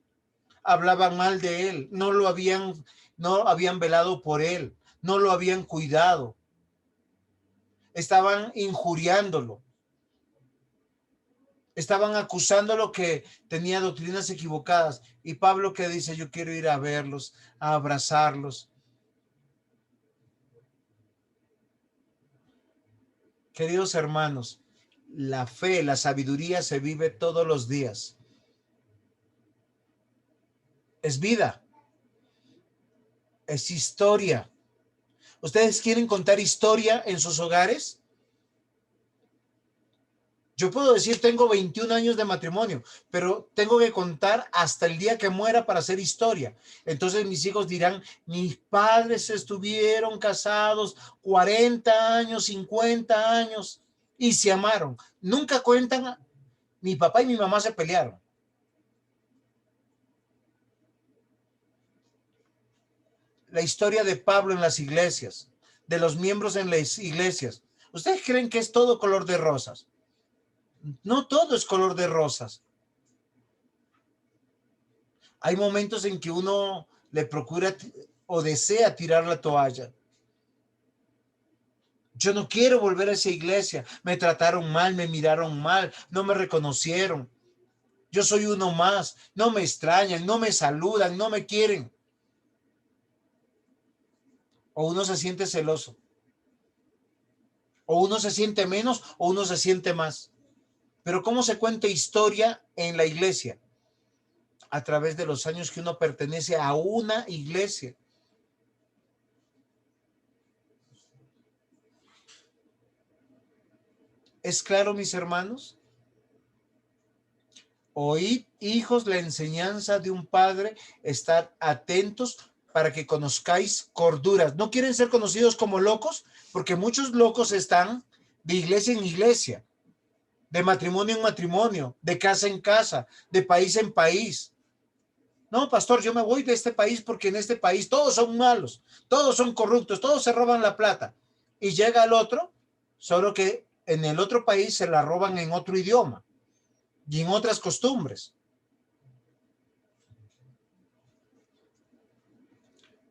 Hablaban mal de él. No habían velado por él. No lo habían cuidado. Estaban injuriándolo. Estaban acusándolo que tenía doctrinas equivocadas. Y Pablo, que dice: yo quiero ir a verlos, a abrazarlos. Queridos hermanos, la fe, la sabiduría se vive todos los días. Es vida. Es historia. ¿Ustedes quieren contar historia en sus hogares? Yo puedo decir, tengo 21 años de matrimonio, pero tengo que contar hasta el día que muera para hacer historia. Entonces mis hijos dirán: mis padres estuvieron casados 40 años, 50 años y se amaron. Nunca cuentan, mi papá y mi mamá se pelearon. La historia de Pablo en las iglesias, de los miembros en las iglesias. ¿Ustedes creen que es todo color de rosas? No todo es color de rosas. Hay momentos en que uno le procura o desea tirar la toalla. Yo no quiero volver a esa iglesia. Me trataron mal, me miraron mal, no me reconocieron. Yo soy uno más. No me extrañan, no me saludan, no me quieren. O uno se siente celoso. O uno se siente menos o uno se siente más. Pero ¿cómo se cuenta historia en la iglesia? A través de los años que uno pertenece a una iglesia. ¿Es claro, mis hermanos? Oíd, hijos, la enseñanza de un padre. Estad atentos para que conozcáis corduras. ¿No quieren ser conocidos como locos? Porque muchos locos están de iglesia en iglesia, de matrimonio en matrimonio, de casa en casa, de país en país. No, pastor, yo me voy de este país porque en este país todos son malos, todos son corruptos, todos se roban la plata. Y llega el otro, solo que en el otro país se la roban en otro idioma y en otras costumbres.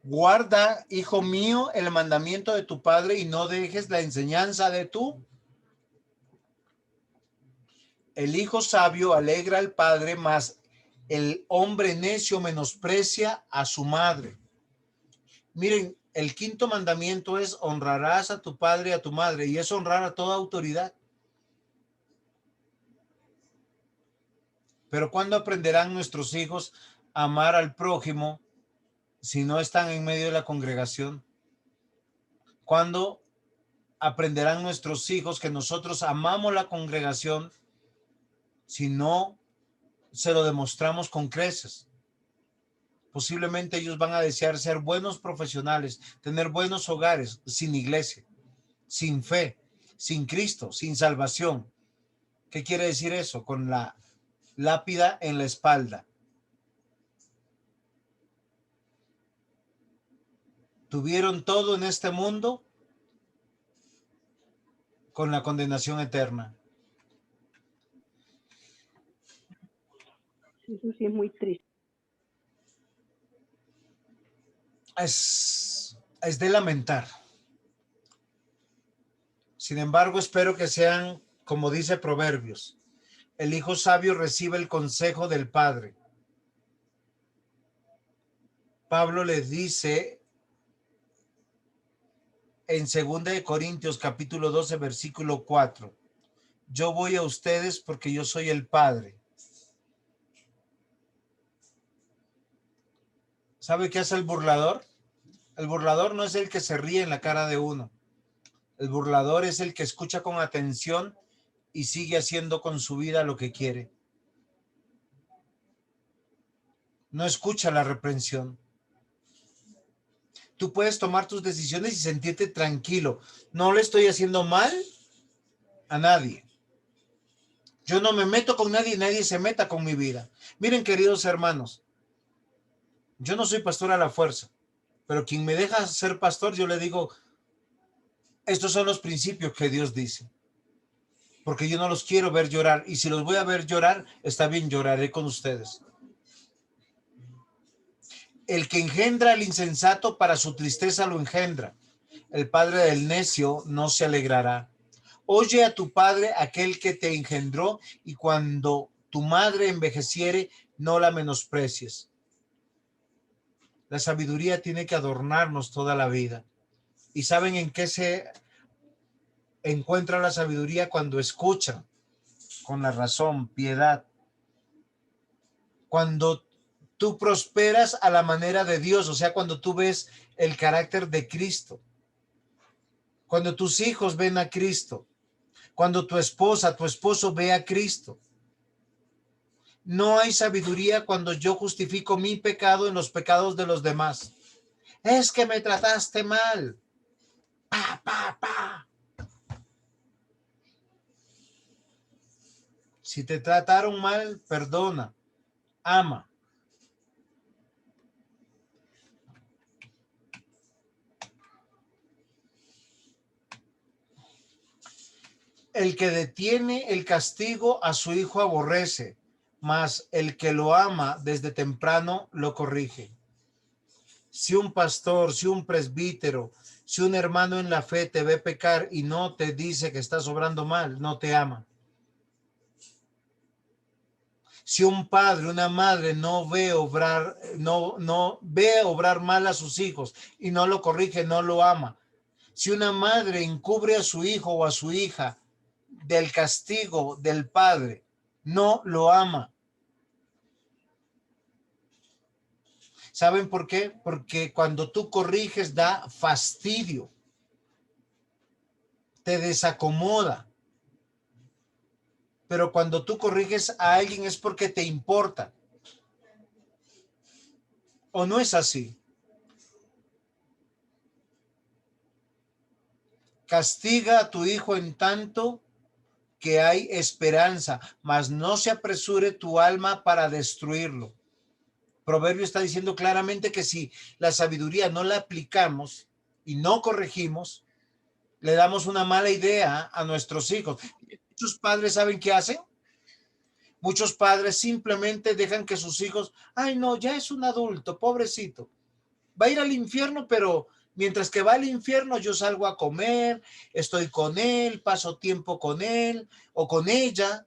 Guarda, hijo mío, el mandamiento de tu padre y no dejes la enseñanza de tu. El hijo sabio alegra al padre, mas el hombre necio menosprecia a su madre. Miren, el quinto mandamiento es: honrarás a tu padre y a tu madre, y es honrar a toda autoridad. Pero ¿cuándo aprenderán nuestros hijos a amar al prójimo si no están en medio de la congregación? ¿Cuándo aprenderán nuestros hijos que nosotros amamos la congregación si no se lo demostramos con creces? Posiblemente ellos van a desear ser buenos profesionales, tener buenos hogares sin iglesia, sin fe, sin Cristo, sin salvación. ¿Qué quiere decir eso? Con la lápida en la espalda. Tuvieron todo en este mundo con la condenación eterna. Eso sí es muy triste. Es de lamentar. Sin embargo, espero que sean, como dice Proverbios, el hijo sabio recibe el consejo del padre. Pablo les dice en 2 de Corintios capítulo 12 versículo 4: yo voy a ustedes porque yo soy el Padre. ¿Sabe qué hace el burlador? El burlador no es el que se ríe en la cara de uno. El burlador es el que escucha con atención y sigue haciendo con su vida lo que quiere. No escucha la reprensión. Tú puedes tomar tus decisiones y sentirte tranquilo. No le estoy haciendo mal a nadie. Yo no me meto con nadie, nadie se meta con mi vida. Miren, queridos hermanos, yo no soy pastor a la fuerza, Pero quien me deja ser pastor, yo le digo, estos son los principios que Dios dice. Porque yo no los quiero ver llorar. Y si los voy a ver llorar, está bien, lloraré con ustedes. El que engendra al insensato, para su tristeza lo engendra. El padre del necio no se alegrará. Oye a tu padre, aquel que te engendró, y cuando tu madre envejeciere, no la menosprecies. La sabiduría tiene que adornarnos toda la vida. ¿Y saben en qué se encuentra la sabiduría? Cuando escuchan con la razón, piedad. Cuando tú prosperas a la manera de Dios, o sea, cuando tú ves el carácter de Cristo. Cuando tus hijos ven a Cristo. Cuando tu esposa, tu esposo ve a Cristo. No hay sabiduría cuando yo justifico mi pecado en los pecados de los demás. Es que me trataste mal. Pa. Si te trataron mal, perdona, ama. El que detiene el castigo a su hijo aborrece, mas el que lo ama desde temprano lo corrige. Si un pastor, si un presbítero, si un hermano en la fe te ve pecar y no te dice que estás obrando mal, no te ama. Si un padre, una madre no ve obrar mal a sus hijos y no lo corrige, no lo ama. Si una madre encubre a su hijo o a su hija del castigo del padre, no lo ama. ¿Saben por qué? Porque cuando tú corriges da fastidio, te desacomoda. Pero cuando tú corriges a alguien es porque te importa. ¿O no es así? Castiga a tu hijo en tanto que hay esperanza, mas no se apresure tu alma para destruirlo. Proverbio está diciendo claramente que si la sabiduría no la aplicamos y no corregimos, le damos una mala idea a nuestros hijos. Muchos padres, ¿saben qué hacen? Muchos padres simplemente dejan que sus hijos, ay no, ya es un adulto, pobrecito. Va a ir al infierno, pero mientras que va al infierno yo salgo a comer, estoy con él, paso tiempo con él o con ella.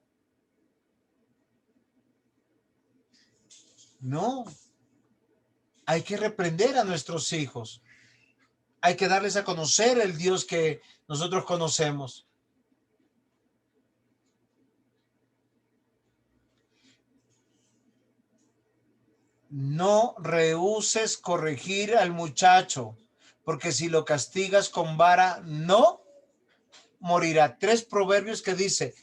No, hay que reprender a nuestros hijos. Hay que darles a conocer el Dios que nosotros conocemos. No rehúses corregir al muchacho, porque si lo castigas con vara, no morirá. 3 proverbios que dice,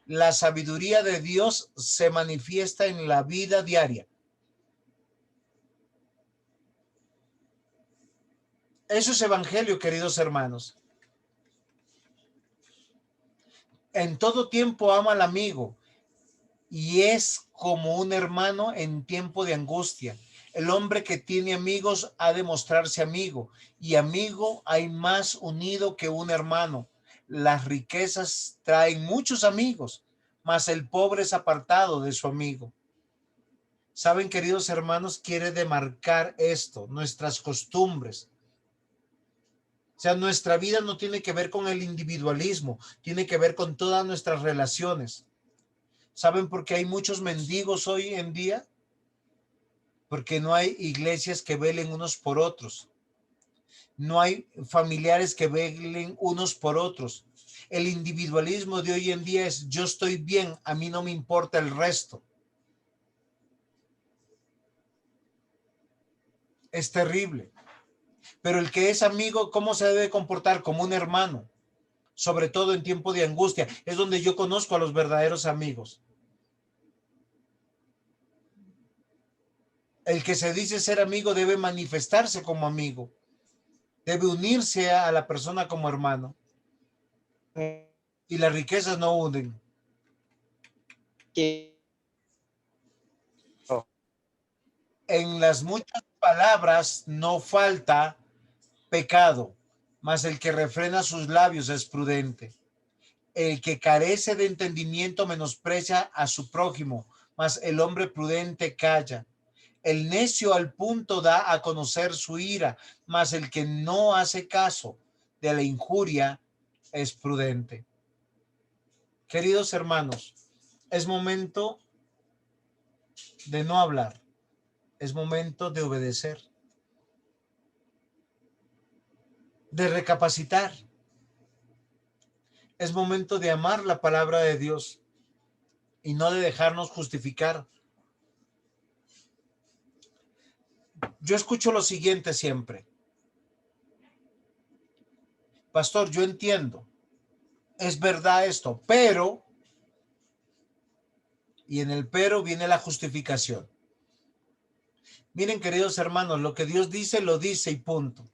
la sabiduría de Dios se manifiesta en la vida diaria. Eso es evangelio, queridos hermanos. En todo tiempo ama al amigo y es como un hermano en tiempo de angustia. El hombre que tiene amigos ha de mostrarse amigo, y amigo hay más unido que un hermano. Las riquezas traen muchos amigos, mas el pobre es apartado de su amigo. Saben, queridos hermanos, quiere demarcar esto, nuestras costumbres. O sea, nuestra vida no tiene que ver con el individualismo, tiene que ver con todas nuestras relaciones. ¿Saben por qué hay muchos mendigos hoy en día? Porque no hay iglesias que velen unos por otros. No hay familiares que velen unos por otros. El individualismo de hoy en día es yo estoy bien, a mí no me importa el resto. Es terrible. Pero el que es amigo, ¿cómo se debe comportar? Como un hermano, sobre todo en tiempo de angustia. Es donde yo conozco a los verdaderos amigos. El que se dice ser amigo debe manifestarse como amigo. Debe unirse a la persona como hermano. Y las riquezas no unen. En las muchas palabras no falta pecado, mas el que refrena sus labios es prudente. El que carece de entendimiento menosprecia a su prójimo, mas el hombre prudente calla. El necio al punto da a conocer su ira, mas el que no hace caso de la injuria es prudente. Queridos hermanos, es momento de no hablar, es momento de obedecer, de recapacitar. Es momento de amar la palabra de Dios y no de dejarnos justificar. Yo escucho lo siguiente siempre. Pastor, yo entiendo, es verdad esto, pero, y en el pero viene la justificación. Miren, queridos hermanos, lo que Dios dice, lo dice y punto.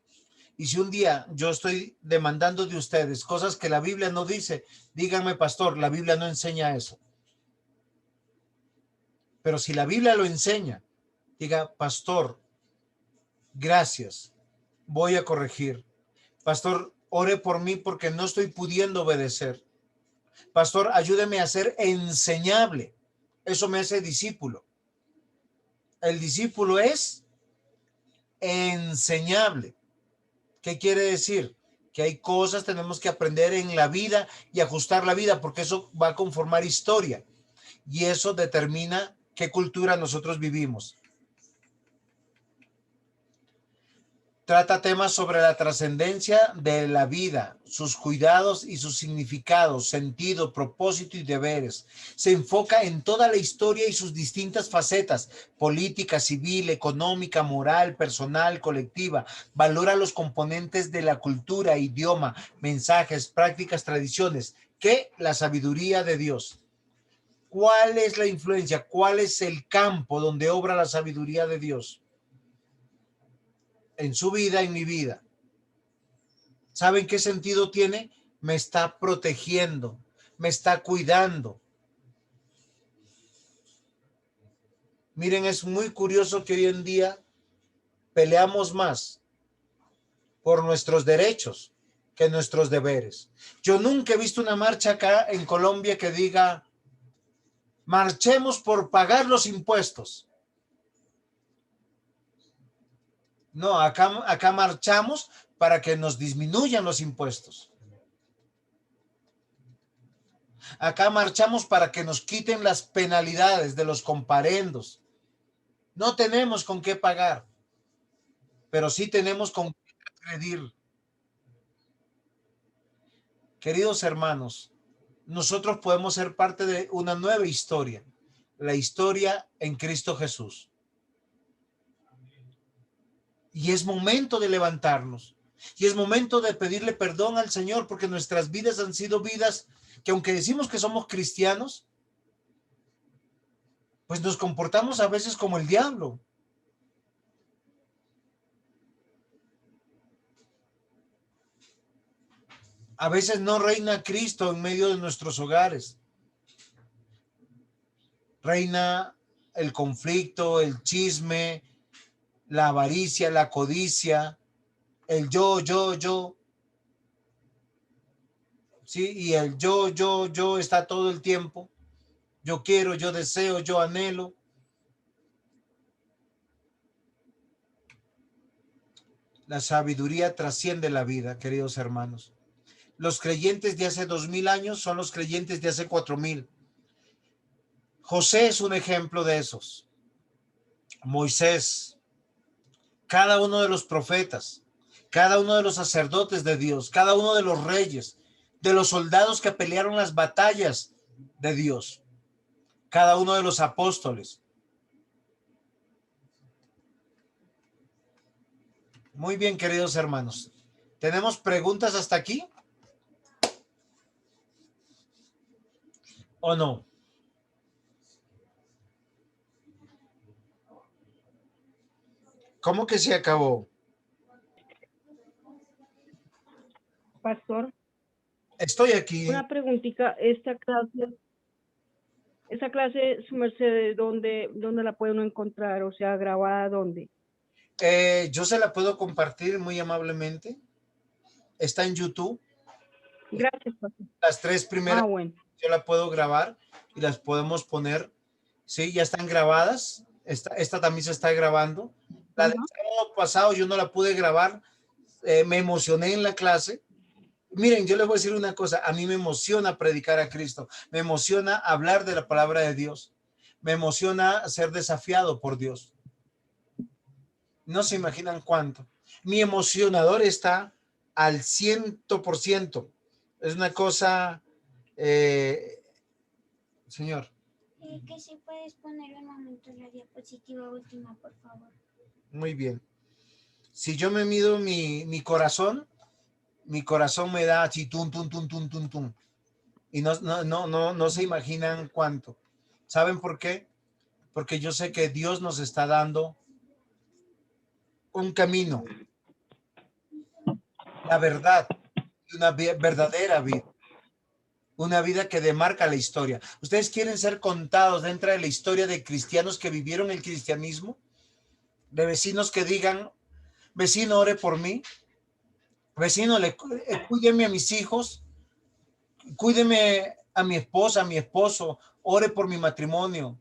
Y si un día yo estoy demandando de ustedes cosas que la Biblia no dice, díganme, pastor, la Biblia no enseña eso. Pero si la Biblia lo enseña, diga, pastor, gracias, voy a corregir. Pastor, ore por mí porque no estoy pudiendo obedecer. Pastor, ayúdeme a ser enseñable. Eso me hace discípulo. El discípulo es enseñable. ¿Qué quiere decir? Que hay cosas tenemos que aprender en la vida y ajustar la vida, porque eso va a conformar historia y eso determina qué cultura nosotros vivimos. Trata temas sobre la trascendencia de la vida, sus cuidados y sus significados, sentido, propósito y deberes. Se enfoca en toda la historia y sus distintas facetas, política, civil, económica, moral, personal, colectiva. Valora los componentes de la cultura, idioma, mensajes, prácticas, tradiciones, que la sabiduría de Dios. ¿Cuál es la influencia? ¿Cuál es el campo donde obra la sabiduría de Dios? En su vida, en mi vida. ¿Saben qué sentido tiene? Me está protegiendo, me está cuidando. Miren, es muy curioso que hoy en día peleamos más por nuestros derechos que nuestros deberes. Yo nunca he visto una marcha acá en Colombia que diga, marchemos por pagar los impuestos. No, acá marchamos para que nos disminuyan los impuestos. Acá marchamos para que nos quiten las penalidades de los comparendos. No tenemos con qué pagar, pero sí tenemos con qué transgredir. Queridos hermanos, nosotros podemos ser parte de una nueva historia, la historia en Cristo Jesús. Y es momento de levantarnos. Y es momento de pedirle perdón al Señor porque nuestras vidas han sido vidas que aunque decimos que somos cristianos, pues nos comportamos a veces como el diablo. A veces no reina Cristo en medio de nuestros hogares. Reina el conflicto, el chisme, la avaricia, la codicia, el yo. Sí, y el yo está todo el tiempo. Yo quiero, yo deseo, yo anhelo. La sabiduría trasciende la vida, queridos hermanos. Los creyentes de hace 2000 años son los creyentes de hace 4000. José es un ejemplo de esos. Moisés, cada uno de los profetas, cada uno de los sacerdotes de Dios, cada uno de los reyes, de los soldados que pelearon las batallas de Dios, cada uno de los apóstoles. Muy bien, queridos hermanos. ¿Tenemos preguntas hasta aquí? ¿O no? ¿Cómo que se acabó? Pastor, Estoy aquí. una preguntita, esa clase, su merced, ¿dónde la puede uno encontrar? O sea, grabada, ¿dónde? Yo se la puedo compartir muy amablemente. Está en YouTube. Gracias, pastor. Las 3 primeras Bueno. yo la puedo grabar y las podemos poner. Sí, ya están grabadas. Esta también se está grabando. La del sábado pasado yo no la pude grabar. Me emocioné en la clase. Miren, yo les voy a decir una cosa. A mí me emociona predicar a Cristo. Me emociona hablar de la palabra de Dios. Me emociona ser desafiado por Dios. No se imaginan cuánto. Mi emocionador está al 100%. Es una cosa, señor. Que si puedes poner un momento la diapositiva última, por favor. Muy bien. Si yo me mido mi corazón me da así, tum, tum, tum, tum, tum, tum. Y no se imaginan cuánto. ¿Saben por qué? Porque yo sé que Dios nos está dando un camino, la verdad, una verdadera vida, una vida que demarca la historia. ¿Ustedes quieren ser contados dentro de la historia de cristianos que vivieron el cristianismo? De vecinos que digan, vecino, ore por mí, vecino, cuídeme a mis hijos, cuídeme a mi esposa, a mi esposo, ore por mi matrimonio.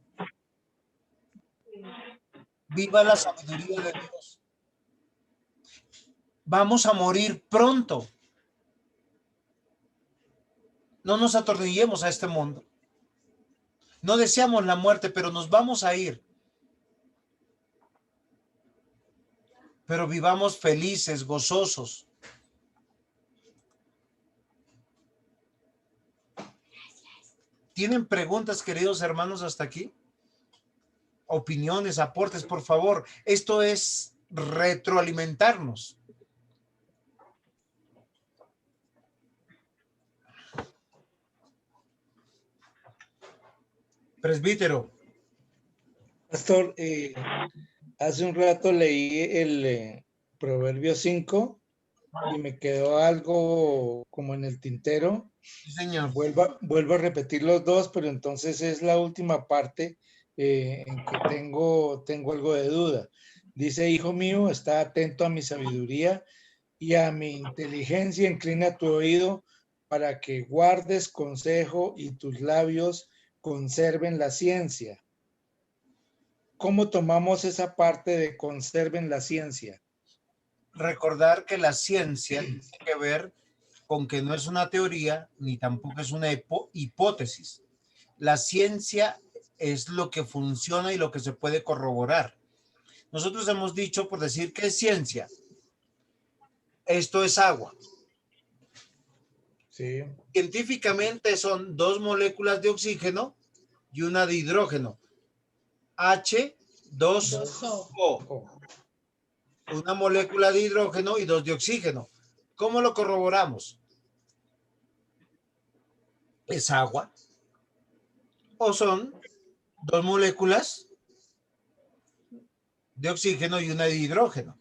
Viva la sabiduría de Dios. Vamos a morir pronto. No nos atornillemos a este mundo. No deseamos la muerte, pero nos vamos a ir. Pero vivamos felices, gozosos. ¿Tienen preguntas, queridos hermanos, hasta aquí? Opiniones, aportes, por favor. Esto es retroalimentarnos. Presbítero. Pastor, hace un rato leí el Proverbio 5 y me quedó algo como en el tintero. Sí, señor. Vuelvo a repetir los dos, pero entonces es la última parte en que tengo algo de duda. Dice, hijo mío, está atento a mi sabiduría y a mi inteligencia, inclina tu oído para que guardes consejo y tus labios conserven la ciencia. ¿Cómo tomamos esa parte de conserven la ciencia? Recordar que la ciencia tiene que ver con que no es una teoría ni tampoco es una hipótesis. La ciencia es lo que funciona y lo que se puede corroborar. Nosotros hemos dicho, por decir, ¿qué es ciencia? Esto es agua. Sí. Científicamente son 2 moléculas de oxígeno y una de hidrógeno. H2O. Una molécula de hidrógeno y 2 de oxígeno. ¿Cómo lo corroboramos? ¿Es agua? ¿O son 2 moléculas de oxígeno y una de hidrógeno?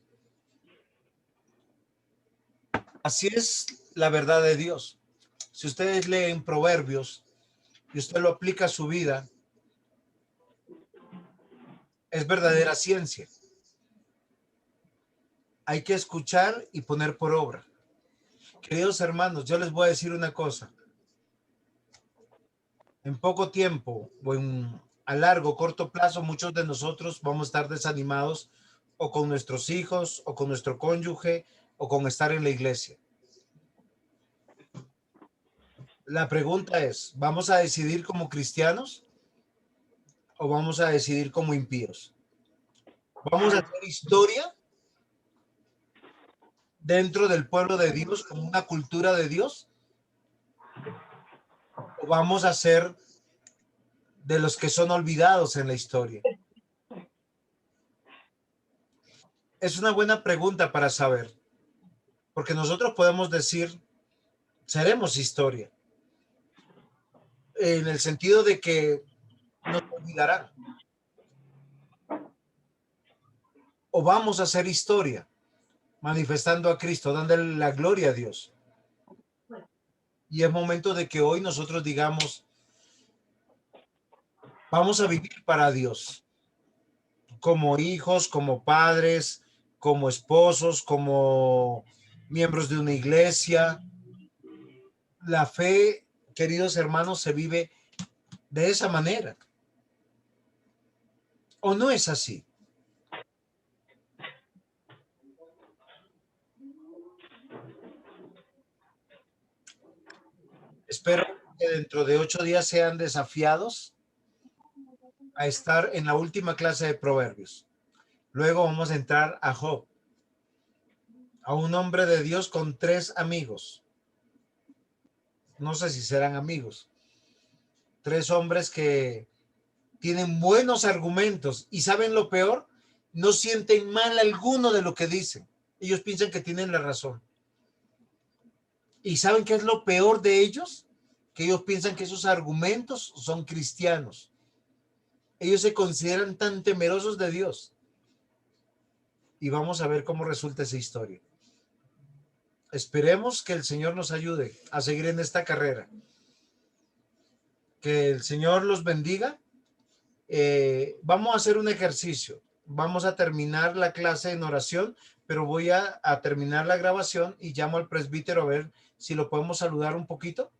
Así es la verdad de Dios. Si ustedes leen Proverbios y usted lo aplica a su vida, es verdadera ciencia. Hay que escuchar y poner por obra. Queridos hermanos, yo les voy a decir una cosa. En poco tiempo o a largo, corto plazo, muchos de nosotros vamos a estar desanimados o con nuestros hijos o con nuestro cónyuge o con estar en la iglesia. La pregunta es, ¿vamos a decidir como cristianos o vamos a decidir como impíos? ¿Vamos a hacer historia dentro del pueblo de Dios como una cultura de Dios? ¿O vamos a ser de los que son olvidados en la historia? Es una buena pregunta para saber, porque nosotros podemos decir, seremos historia, en el sentido de que nos olvidarán. O vamos a hacer historia, manifestando a Cristo, dándole la gloria a Dios. Y es momento de que hoy nosotros digamos, vamos a vivir para Dios, como hijos, como padres, como esposos, como miembros de una iglesia. La fe, queridos hermanos, se vive de esa manera. ¿O no es así? Espero que dentro de 8 días sean desafiados a estar en la última clase de Proverbios. Luego vamos a entrar a Job, a un hombre de Dios con 3 amigos. No sé si serán amigos. 3 hombres que tienen buenos argumentos y saben lo peor, no sienten mal alguno de lo que dicen. Ellos piensan que tienen la razón. ¿Y saben qué es lo peor de ellos? Que ellos piensan que esos argumentos son cristianos. Ellos se consideran tan temerosos de Dios. Y vamos a ver cómo resulta esa historia. Esperemos que el Señor nos ayude a seguir en esta carrera. Que el Señor los bendiga. Vamos a hacer un ejercicio. Vamos a terminar la clase en oración, pero voy a terminar la grabación y llamo al presbítero a ver si lo podemos saludar un poquito.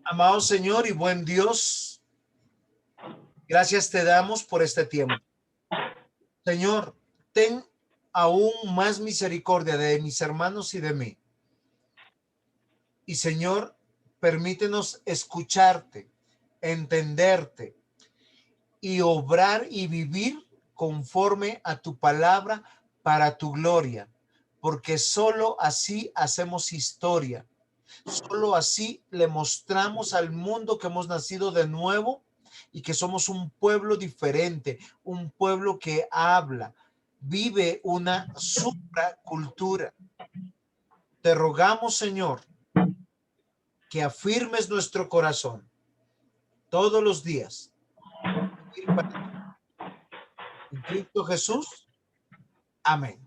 Amado Señor y buen Dios, gracias te damos por este tiempo. Señor, ten aún más misericordia de mis hermanos y de mí. Y Señor, permítenos escucharte, entenderte y obrar y vivir conforme a tu palabra para tu gloria, porque solo así hacemos historia. Solo así le mostramos al mundo que hemos nacido de nuevo y que somos un pueblo diferente, un pueblo que habla, vive una supracultura. Te rogamos, Señor, que afirmes nuestro corazón todos los días. En Cristo Jesús. Amén.